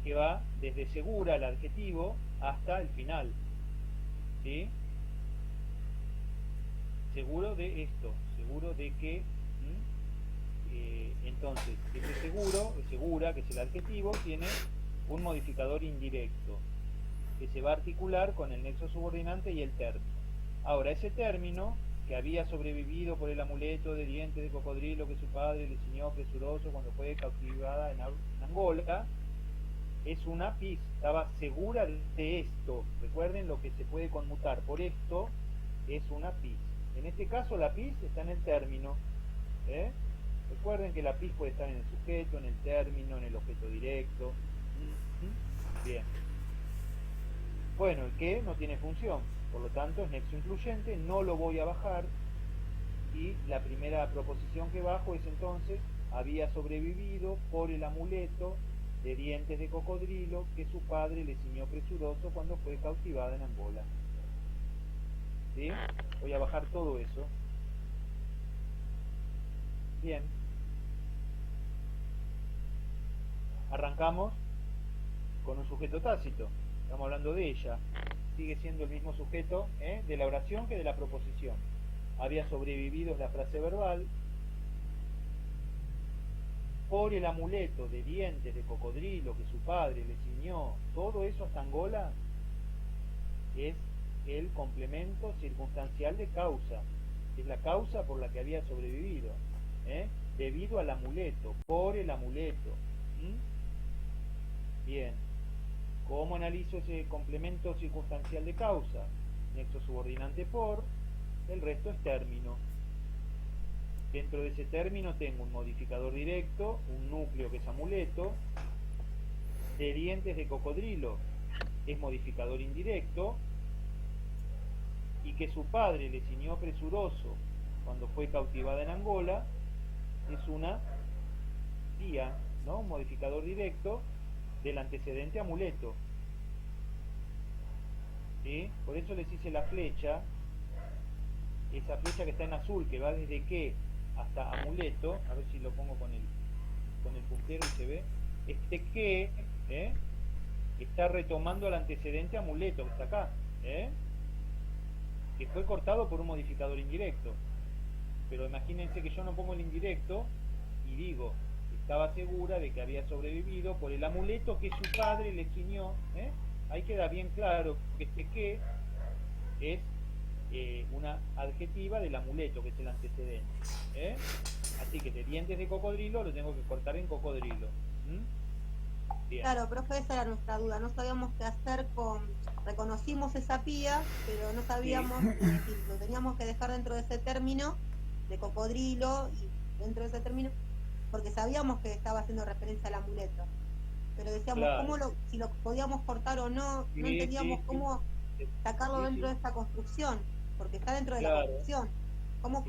que va desde segura, el adjetivo, hasta el final. ¿Sí? Seguro de esto, seguro de que... entonces, ese seguro, segura, que es el adjetivo, tiene un modificador indirecto que se va a articular con el nexo subordinante y el término. Ahora, ese término, que había sobrevivido por el amuleto de dientes de cocodrilo que su padre le ciñó presuroso cuando fue cautivada en Angola, es una pis, estaba segura de esto. Recuerden lo que se puede conmutar por esto, es una pis. En este caso la pis está en el término, Recuerden que la pis puede estar en el sujeto, en el término, en el objeto directo. Bien. Bueno, el que no tiene función, por lo tanto es nexo incluyente, no lo voy a bajar. Y la primera proposición que bajo es entonces, había sobrevivido por el amuleto de dientes de cocodrilo que su padre le ciñó presuroso cuando fue cautivada en Angola. ¿sí? Voy a bajar todo eso. Bien. Arrancamos con un sujeto tácito. Estamos hablando de ella. Sigue siendo el mismo sujeto de la oración que de la proposición. Había sobrevivido la frase verbal por el amuleto de dientes de cocodrilo que su padre le ciñó. Todo eso hasta Angola es el complemento circunstancial de causa. Es la causa por la que había sobrevivido, debido al amuleto, por el amuleto. Bien. ¿Cómo analizo ese complemento circunstancial de causa? Nexo subordinante por, el resto es término. Dentro de ese término tengo un modificador directo, un núcleo que es amuleto, de dientes de cocodrilo es modificador indirecto, y que su padre le ciñó presuroso cuando fue cautivada en Angola es una tía, ¿no? Un modificador directo del antecedente amuleto. ¿Sí? Por eso les hice la flecha, esa flecha que está en azul, que va desde qué hasta amuleto. A ver si lo pongo con el puntero y se ve. Este que está retomando al antecedente amuleto, que está acá, que fue cortado por un modificador indirecto. Pero imagínense que yo no pongo el indirecto y digo, estaba segura de que había sobrevivido por el amuleto que su padre le ciñó. Ahí queda bien claro que este que es una adjetiva del amuleto, que es el antecedente. Así que de dientes de cocodrilo lo tengo que cortar en cocodrilo. Bien. Claro, profe, esa era nuestra duda. No sabíamos qué hacer con... Reconocimos esa pía, pero no sabíamos si lo teníamos que dejar dentro de ese término de cocodrilo y dentro de ese término, porque sabíamos que estaba haciendo referencia al amuleto. Pero decíamos, claro, si lo podíamos cortar o no, no entendíamos cómo sacarlo dentro de esta construcción, porque está dentro de la construcción. ¿Cómo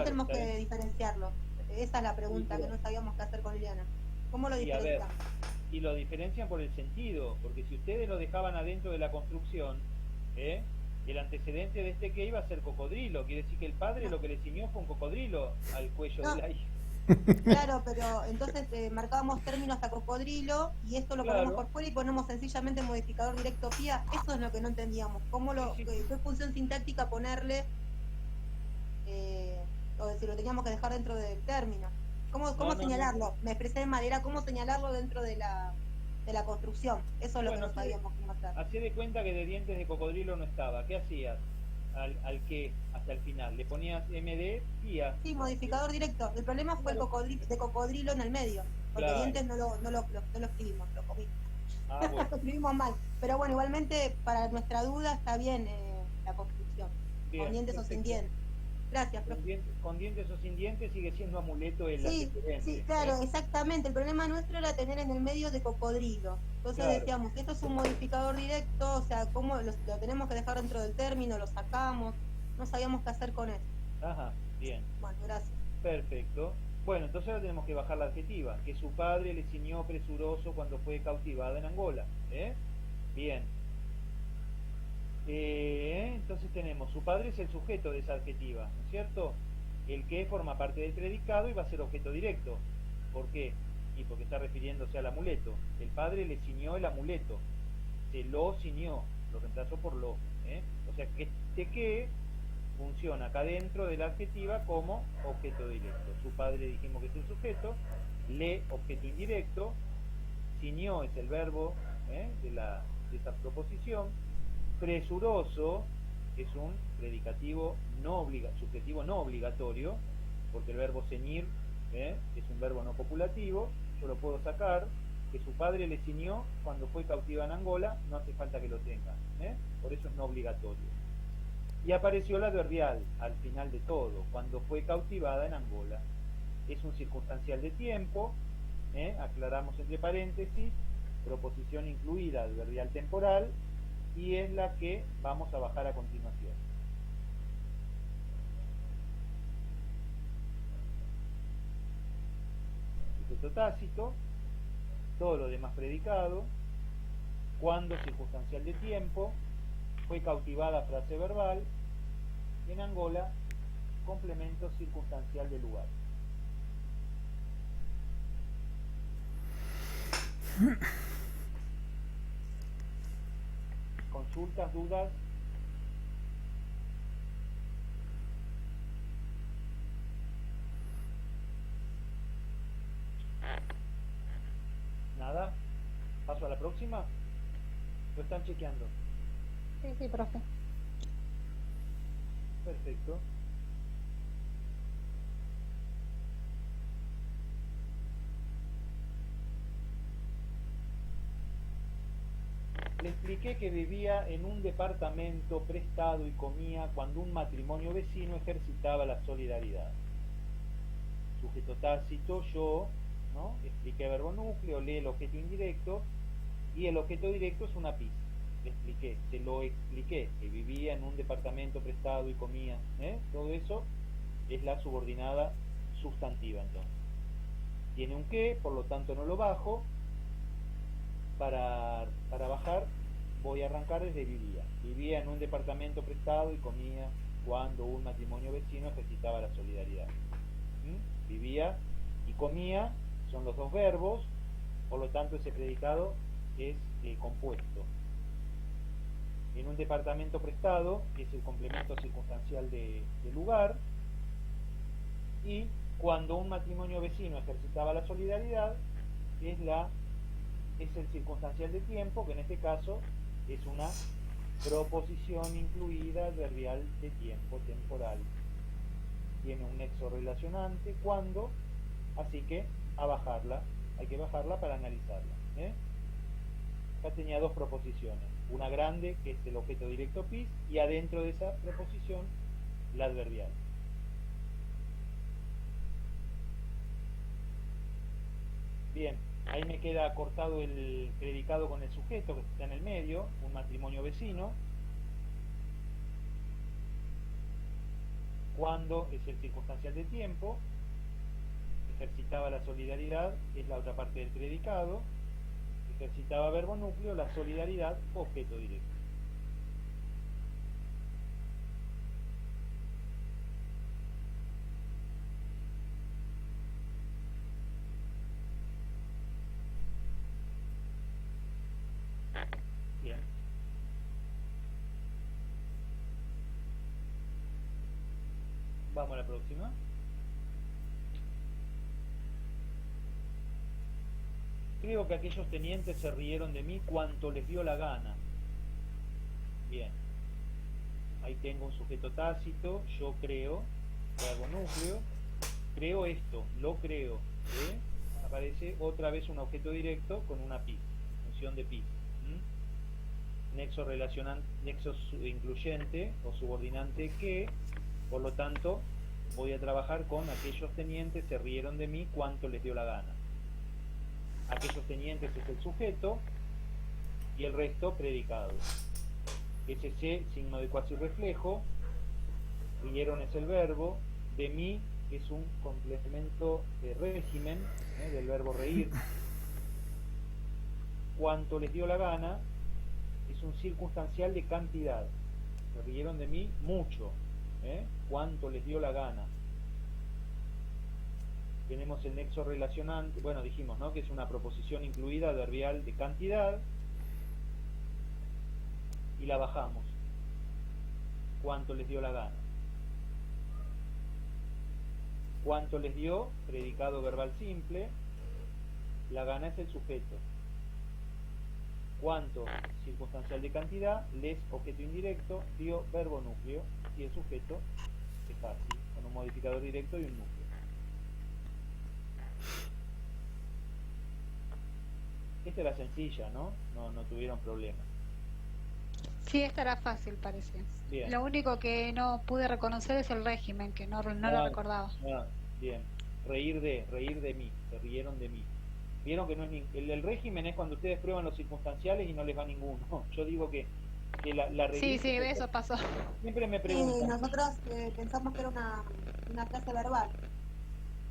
tenemos que diferenciarlo? Esa es la pregunta que no sabíamos qué hacer con Liliana. ¿Cómo lo diferenciamos? Y lo diferencian por el sentido, porque si ustedes lo dejaban adentro de la construcción, el antecedente de este que iba a ser cocodrilo, quiere decir que el padre lo que le ciñó fue un cocodrilo al cuello de la hija. Claro, pero entonces marcábamos término hasta cocodrilo y esto lo ponemos por fuera y ponemos sencillamente modificador directo pía. Eso es lo que no entendíamos. ¿Qué función sintáctica ponerle? O si lo teníamos que dejar dentro del término. ¿Cómo señalarlo? Me expresé de manera, ¿cómo señalarlo dentro de la construcción? Eso es lo que no sabíamos cómo hacer. Hacé de cuenta que de dientes de cocodrilo no estaba. ¿Qué hacías? Al que hasta el final. ¿Le ponías MD? Pía. Sí, modificador directo. El problema fue el de cocodrilo en el medio. Porque dientes no lo escribimos, lo comimos. Bueno. Lo escribimos mal. Pero bueno, igualmente para nuestra duda está bien la construcción. Bien, con dientes o sin dientes. Gracias, profe. Con dientes o sin dientes sigue siendo amuleto el antecedente. Sí, claro, exactamente. El problema nuestro era tener en el medio de cocodrilo. Entonces decíamos que esto es un modificador directo, o sea, ¿cómo lo tenemos que dejar dentro del término? Lo sacamos. No sabíamos qué hacer con eso. Ajá, bien. Bueno, gracias. Perfecto. Bueno, entonces ahora tenemos que bajar la adjetiva, que su padre le ciñó presuroso cuando fue cautivada en Angola. Bien. Entonces tenemos, su padre es el sujeto de esa adjetiva, ¿no es cierto? El que forma parte del predicado y va a ser objeto directo. ¿Por qué? Y porque está refiriéndose al amuleto. El padre le ciñó el amuleto, se lo ciñó, lo reemplazó por lo. O sea que este que funciona acá dentro de la adjetiva como objeto directo. Su padre dijimos que es el sujeto, le objeto indirecto, ciñó es el verbo de esta proposición. Presuroso es un predicativo subjetivo no obligatorio, porque el verbo ceñir es un verbo no copulativo. Yo lo puedo sacar, que su padre le ciñó cuando fue cautiva en Angola, no hace falta que lo tenga, por eso es no obligatorio. Y apareció la adverbial al final de todo, cuando fue cautivada en Angola. Es un circunstancial de tiempo, aclaramos entre paréntesis, proposición incluida, adverbial temporal, y es la que vamos a bajar a continuación. Sujeto tácito, todo lo demás predicado, cuando circunstancial de tiempo, fue cautivada frase verbal. En Angola, complemento circunstancial del lugar. Consultas, dudas. Nada. Paso a la próxima. Lo están chequeando. Sí, profe. Perfecto. Le expliqué que vivía en un departamento prestado y comía cuando un matrimonio vecino ejercitaba la solidaridad. Sujeto tácito, yo, ¿no? Expliqué verbo núcleo, lee el objeto indirecto y el objeto directo es una pista. Le expliqué, te lo expliqué, que vivía en un departamento prestado y comía, todo eso es la subordinada sustantiva entonces. Tiene un qué, por lo tanto no lo bajo. Para bajar voy a arrancar desde vivía. Vivía en un departamento prestado y comía cuando un matrimonio vecino ejercitaba la solidaridad. Vivía y comía son los dos verbos, por lo tanto ese predicado es compuesto. En un departamento prestado, que es el complemento circunstancial de lugar, y cuando un matrimonio vecino ejercitaba la solidaridad, es el circunstancial de tiempo, que en este caso es una proposición incluida adverbial de tiempo temporal. Tiene un nexo relacionante cuando, así que hay que bajarla para analizarla. Acá tenía dos proposiciones, una grande que es el objeto directo PIS y adentro de esa proposición la adverbial. Bien, ahí me queda cortado el predicado con el sujeto que está en el medio, un matrimonio vecino. Cuando es el circunstancial de tiempo, ejercitaba la solidaridad, es la otra parte del predicado. Ejercitaba verbo núcleo, la solidaridad, objeto directo. Bien. Vamos a la próxima. Creo que aquellos tenientes se rieron de mí cuanto les dio la gana. Bien. Ahí tengo un sujeto tácito, yo creo, verbo núcleo. Creo esto, lo creo. Aparece otra vez un objeto directo con una PIS, función de PIS. Nexo relacionante, nexo incluyente o subordinante que, por lo tanto, voy a trabajar con aquellos tenientes se rieron de mí cuanto les dio la gana. Aquellos tenientes es el sujeto y el resto predicado. SC, signo de cuasi reflejo, rieron es el verbo, de mí es un complemento de régimen, del verbo reír. Cuanto les dio la gana es un circunstancial de cantidad. Se rieron de mí mucho, cuanto les dio la gana. Tenemos el nexo relacionante, bueno, dijimos, ¿no?, que es una proposición incluida adverbial de cantidad, y la bajamos. ¿Cuánto les dio la gana? ¿Cuánto les dio? Predicado verbal simple, la gana es el sujeto. ¿Cuánto? Circunstancial de cantidad, les, objeto indirecto, dio, verbo núcleo, y el sujeto es fácil, con un modificador directo y un núcleo. Esta era sencilla, ¿no? No tuvieron problemas. Sí, esta era fácil, parece. Bien. Lo único que no pude reconocer es el régimen, que no lo recordaba. Bien. Reír de mí, se rieron de mí. Vieron que no es el régimen es cuando ustedes prueban los circunstanciales y no les va ninguno. Yo digo que la Sí, eso pasó. Siempre me preguntan. Nosotros pensamos que era una frase verbal.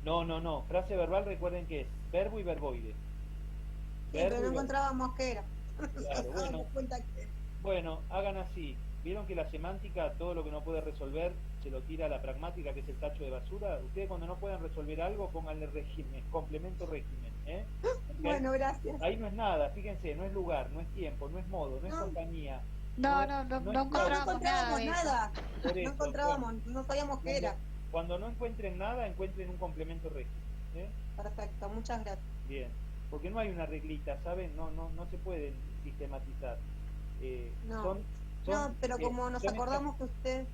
No. Frase verbal, recuerden que es verbo y verboide. Sí, pero no encontrábamos qué era. Claro, bueno, hagan así. vieron que la semántica, todo lo que no puede resolver, se lo tira a la pragmática, que es el tacho de basura. Ustedes cuando no puedan resolver algo, pónganle régimen, complemento régimen. Bueno, gracias. Ahí no es nada, fíjense, no es lugar, no es tiempo, no es modo, no es compañía. No encontrábamos nada. Por eso, No encontrábamos, no sabíamos qué era. Cuando no encuentren nada, encuentren un complemento régimen. Perfecto, muchas gracias. Bien, porque no hay una reglita, ¿saben? No se pueden sistematizar. No, pero como nos acordamos que usted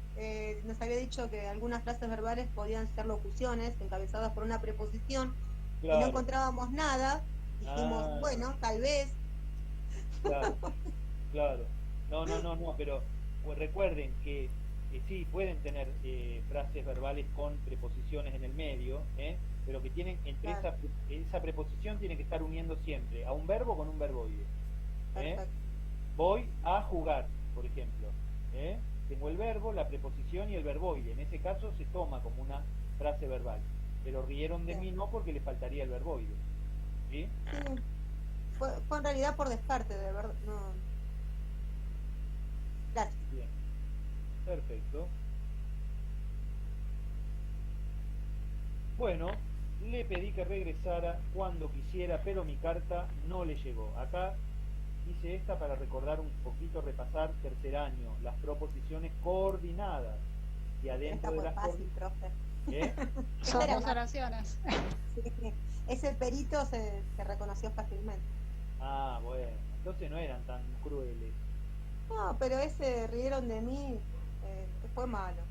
nos había dicho que algunas frases verbales podían ser locuciones encabezadas por una preposición, claro. Y no encontrábamos nada, dijimos, bueno, tal vez. Claro. No, pero pues recuerden que sí, pueden tener frases verbales con preposiciones en el medio, pero que tienen, entre esa preposición tiene que estar uniendo siempre a un verbo con un verboide. Voy a jugar, por ejemplo. Tengo el verbo, la preposición y el verboide. En ese caso se toma como una frase verbal. Pero rieron de mí no porque le faltaría el verboide. ¿Sí? Sí. Fue en realidad por descarte, de verdad. No. Gracias. Bien. Perfecto. Bueno, le pedí que regresara cuando quisiera, pero mi carta no le llegó. Acá hice esta para recordar un poquito, repasar tercer año, las proposiciones coordinadas. Y adentro de las fácil, profe. Son dos oraciones. Sí, ese perito se reconoció fácilmente. Ah, bueno, entonces no eran tan crueles. No, pero ese rieron de mí fue malo.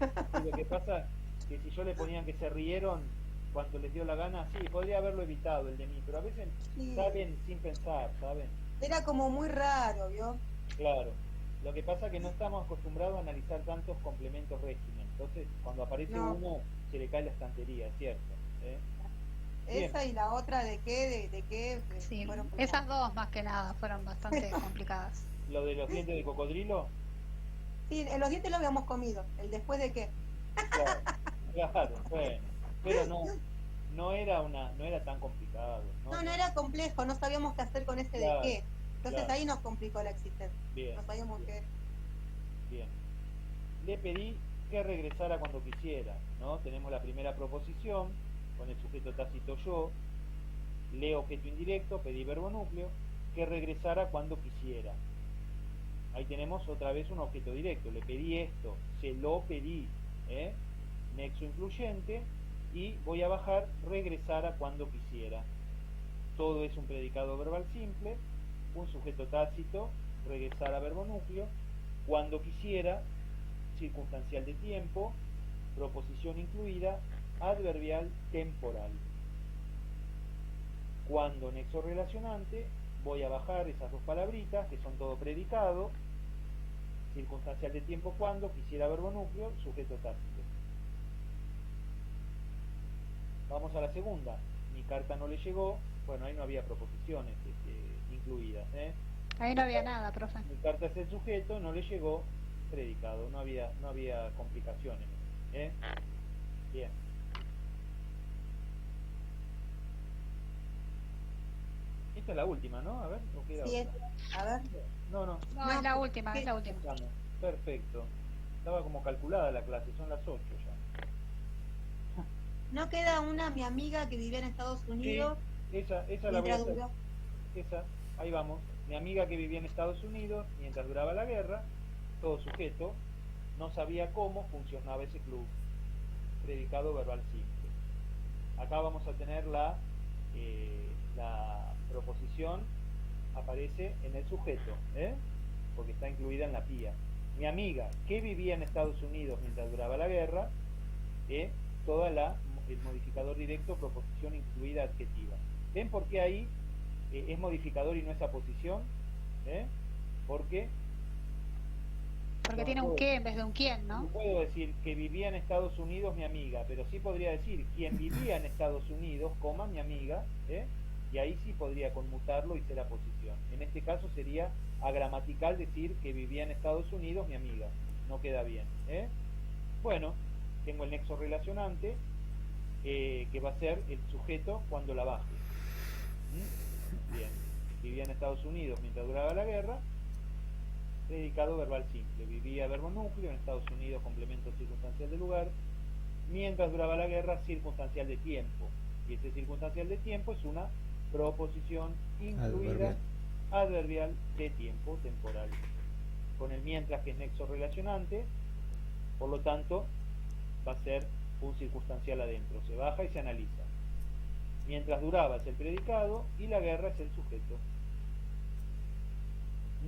Y lo que pasa que si yo le ponía que se rieron cuando les dio la gana, sí, podría haberlo evitado el de mí, pero a veces saben sin pensar, ¿saben? Era como muy raro, ¿vio? Claro. Lo que pasa es que no estamos acostumbrados a analizar tantos complementos régimen. Entonces, cuando aparece uno, se le cae la estantería, es cierto. Esa y la otra de qué sí, esas dos más que nada fueron bastante complicadas. ¿Lo de los dientes de cocodrilo? Sí, los dientes lo habíamos comido. ¿El después de qué? Claro, bueno. Pero no era tan complicado. No era complejo, no sabíamos qué hacer con ese de qué. Entonces ahí nos complicó la existencia. Bien. No sabíamos qué. Bien. Le pedí que regresara cuando quisiera, ¿no? Tenemos la primera proposición con el sujeto tácito yo, le objeto indirecto, pedí verbo núcleo, que regresara cuando quisiera. Ahí tenemos otra vez un objeto directo, le pedí esto, se lo pedí, nexo incluyente, y voy a bajar regresara cuando quisiera. Todo es un predicado verbal simple, un sujeto tácito, regresara verbo núcleo, cuando quisiera, circunstancial de tiempo, proposición incluida, adverbial temporal. Cuando nexo relacionante, voy a bajar esas dos palabritas que son todo predicado, circunstancial de tiempo cuando, quisiera verbo núcleo, sujeto tácito. Vamos a la segunda. Mi carta no le llegó. Bueno, ahí no había proposiciones incluidas. Ahí no había nada, profe. Mi carta es el sujeto, no le llegó, predicado. No había complicaciones. Bien. Esta es la última, ¿no? A ver, ¿o queda sí, otra? A ver. No, es la última, es la última. Perfecto. Estaba como calculada la clase, son las 8 ya. ¿No queda mi amiga que vivía en Estados Unidos? Sí, esa la voy a hacer. Esa, ahí vamos. Mi amiga que vivía en Estados Unidos mientras duraba la guerra, todo sujeto, no sabía cómo funcionaba ese club. Predicado verbal simple. Acá vamos a tener la proposición, aparece en el sujeto, porque está incluida en la pía. Mi amiga que vivía en Estados Unidos mientras duraba la guerra, toda el modificador directo, proposición incluida adjetiva. ¿Ven por qué ahí es modificador y no es aposición? Porque tiene un qué en vez de un quién, ¿no? No puedo decir que vivía en Estados Unidos mi amiga, pero sí podría decir quien vivía en Estados Unidos, coma, mi amiga, y ahí sí podría conmutarlo y ser aposición. En este caso sería agramatical decir que vivía en Estados Unidos mi amiga. No queda bien. Bueno, tengo el nexo relacionante, que va a ser el sujeto cuando la baje. Bien, vivía en Estados Unidos mientras duraba la guerra, predicado verbal simple. Vivía verbo núcleo, en Estados Unidos complemento circunstancial de lugar, mientras duraba la guerra circunstancial de tiempo. Y ese circunstancial de tiempo es una proposición incluida adverbial de tiempo temporal. Con el mientras, que es nexo relacionante, por lo tanto va a ser un circunstancial adentro, se baja y se analiza. Mientras duraba es el predicado y la guerra es el sujeto.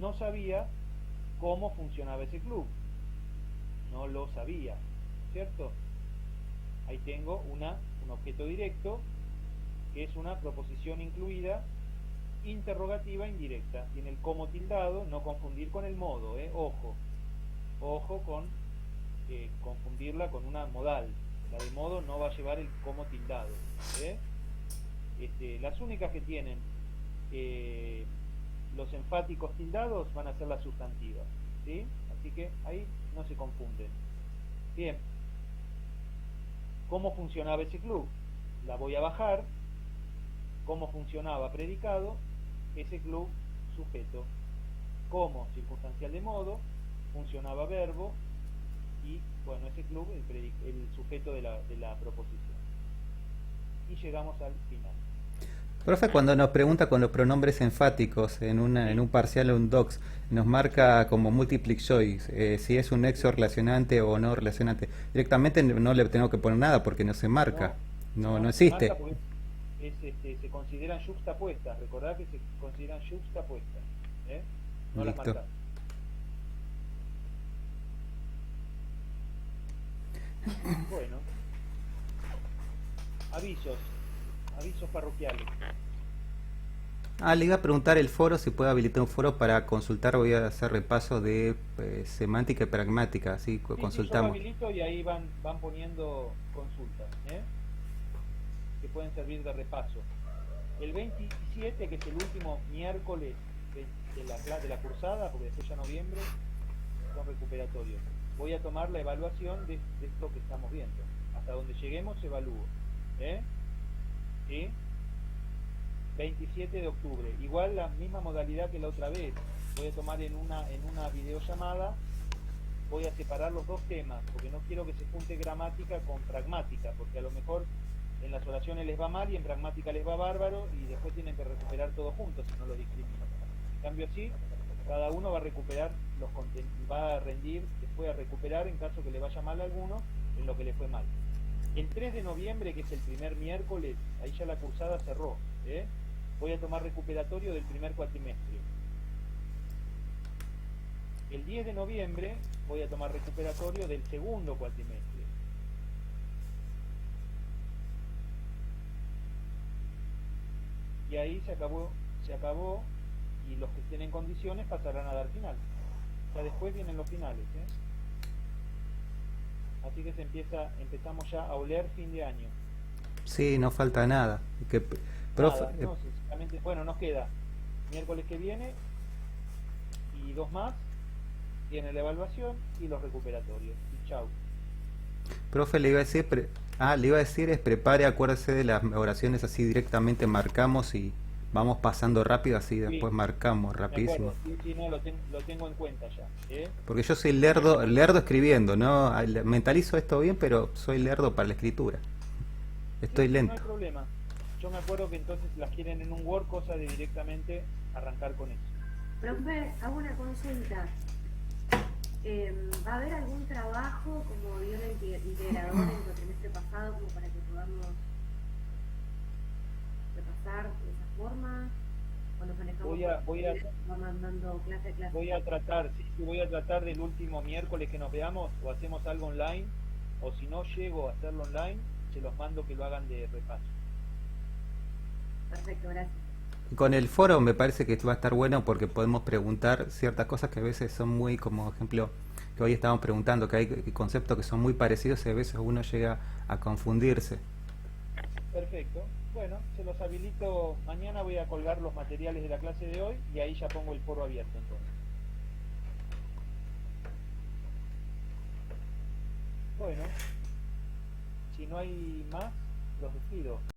No sabía cómo funcionaba ese club, no lo sabía, ¿cierto? Ahí tengo un objeto directo, que es una proposición incluida interrogativa indirecta. Y en el como tildado, no confundir con el modo, ojo con confundirla con una modal. La de modo no va a llevar el como tildado. Las únicas que tienen los enfáticos tildados van a ser las sustantivas, ¿sí? Así que ahí no se confunden. Bien, ¿cómo funcionaba ese club? La voy a bajar. ¿Cómo funcionaba predicado? Ese club sujeto. ¿Cómo? Circunstancial de modo. Funcionaba verbo. Y bueno, ese club el sujeto de la proposición. Y llegamos al final. Profe, cuando nos pregunta con los pronombres enfáticos en un parcial o un docs, nos marca como multiple choice si es un nexo relacionante o no relacionante. Directamente no le tengo que poner nada porque no se marca, no existe. Se consideran juxtapuestas, recordad que se consideran juxtapuestas, no las marcas. Bueno, avisos parroquiales. Le iba a preguntar el foro, si puede habilitar un foro para consultar. Voy a hacer repaso de semántica y pragmática, así consultamos. Yo lo habilito y ahí van poniendo consultas, que pueden servir de repaso. El 27, que es el último miércoles de la cursada, porque después ya noviembre son recuperatorios. Voy a tomar la evaluación de esto que estamos viendo. Hasta donde lleguemos evalúo. ¿Sí? 27 de octubre. Igual la misma modalidad que la otra vez. Voy a tomar en una videollamada, voy a separar los dos temas, porque no quiero que se junte gramática con pragmática, porque a lo mejor en las oraciones les va mal y en pragmática les va bárbaro y después tienen que recuperar todo juntos si no lo discriminan. En cambio así, cada uno va a recuperar los contenidos, va a rendir, después a recuperar en caso que le vaya mal a alguno en lo que le fue mal. El 3 de noviembre, que es el primer miércoles, ahí ya la cursada cerró. Voy a tomar recuperatorio del primer cuatrimestre. El 10 de noviembre voy a tomar recuperatorio del segundo cuatrimestre. Y ahí se acabó y los que estén en condiciones pasarán a dar final. Ya después vienen los finales. Así que empezamos ya a oler fin de año. Sí, no falta nada. Profe, bueno, nos queda miércoles que viene y 2 más. Tiene la evaluación y los recuperatorios. Y chau. Profe, le iba a decir, prepare, acuérdese de las oraciones, así directamente marcamos y vamos pasando rápido, así después marcamos rapidísimo. Sí, no, lo tengo en cuenta ya. Porque yo soy lerdo escribiendo, ¿no? Mentalizo esto bien, pero soy lerdo para la escritura. Estoy lento. No hay problema. Yo me acuerdo que entonces las quieren en un Word, cosa de directamente arrancar con eso. Profe, hago una consulta. ¿Va a haber algún trabajo como vio el integrador en el trimestre pasado como para que podamos repasar de esa forma? ¿O nos manejamos mandando clase a clase? Voy a tratar del último miércoles que nos veamos, o hacemos algo online, o si no llego a hacerlo online, se los mando que lo hagan de repaso. Perfecto, gracias. Con el foro me parece que va a estar bueno porque podemos preguntar ciertas cosas que a veces son muy, como ejemplo, que hoy estábamos preguntando, que hay conceptos que son muy parecidos y a veces uno llega a confundirse. Perfecto. Bueno, se los habilito. Mañana voy a colgar los materiales de la clase de hoy y ahí ya pongo el foro abierto entonces. Bueno, si no hay más, los despido.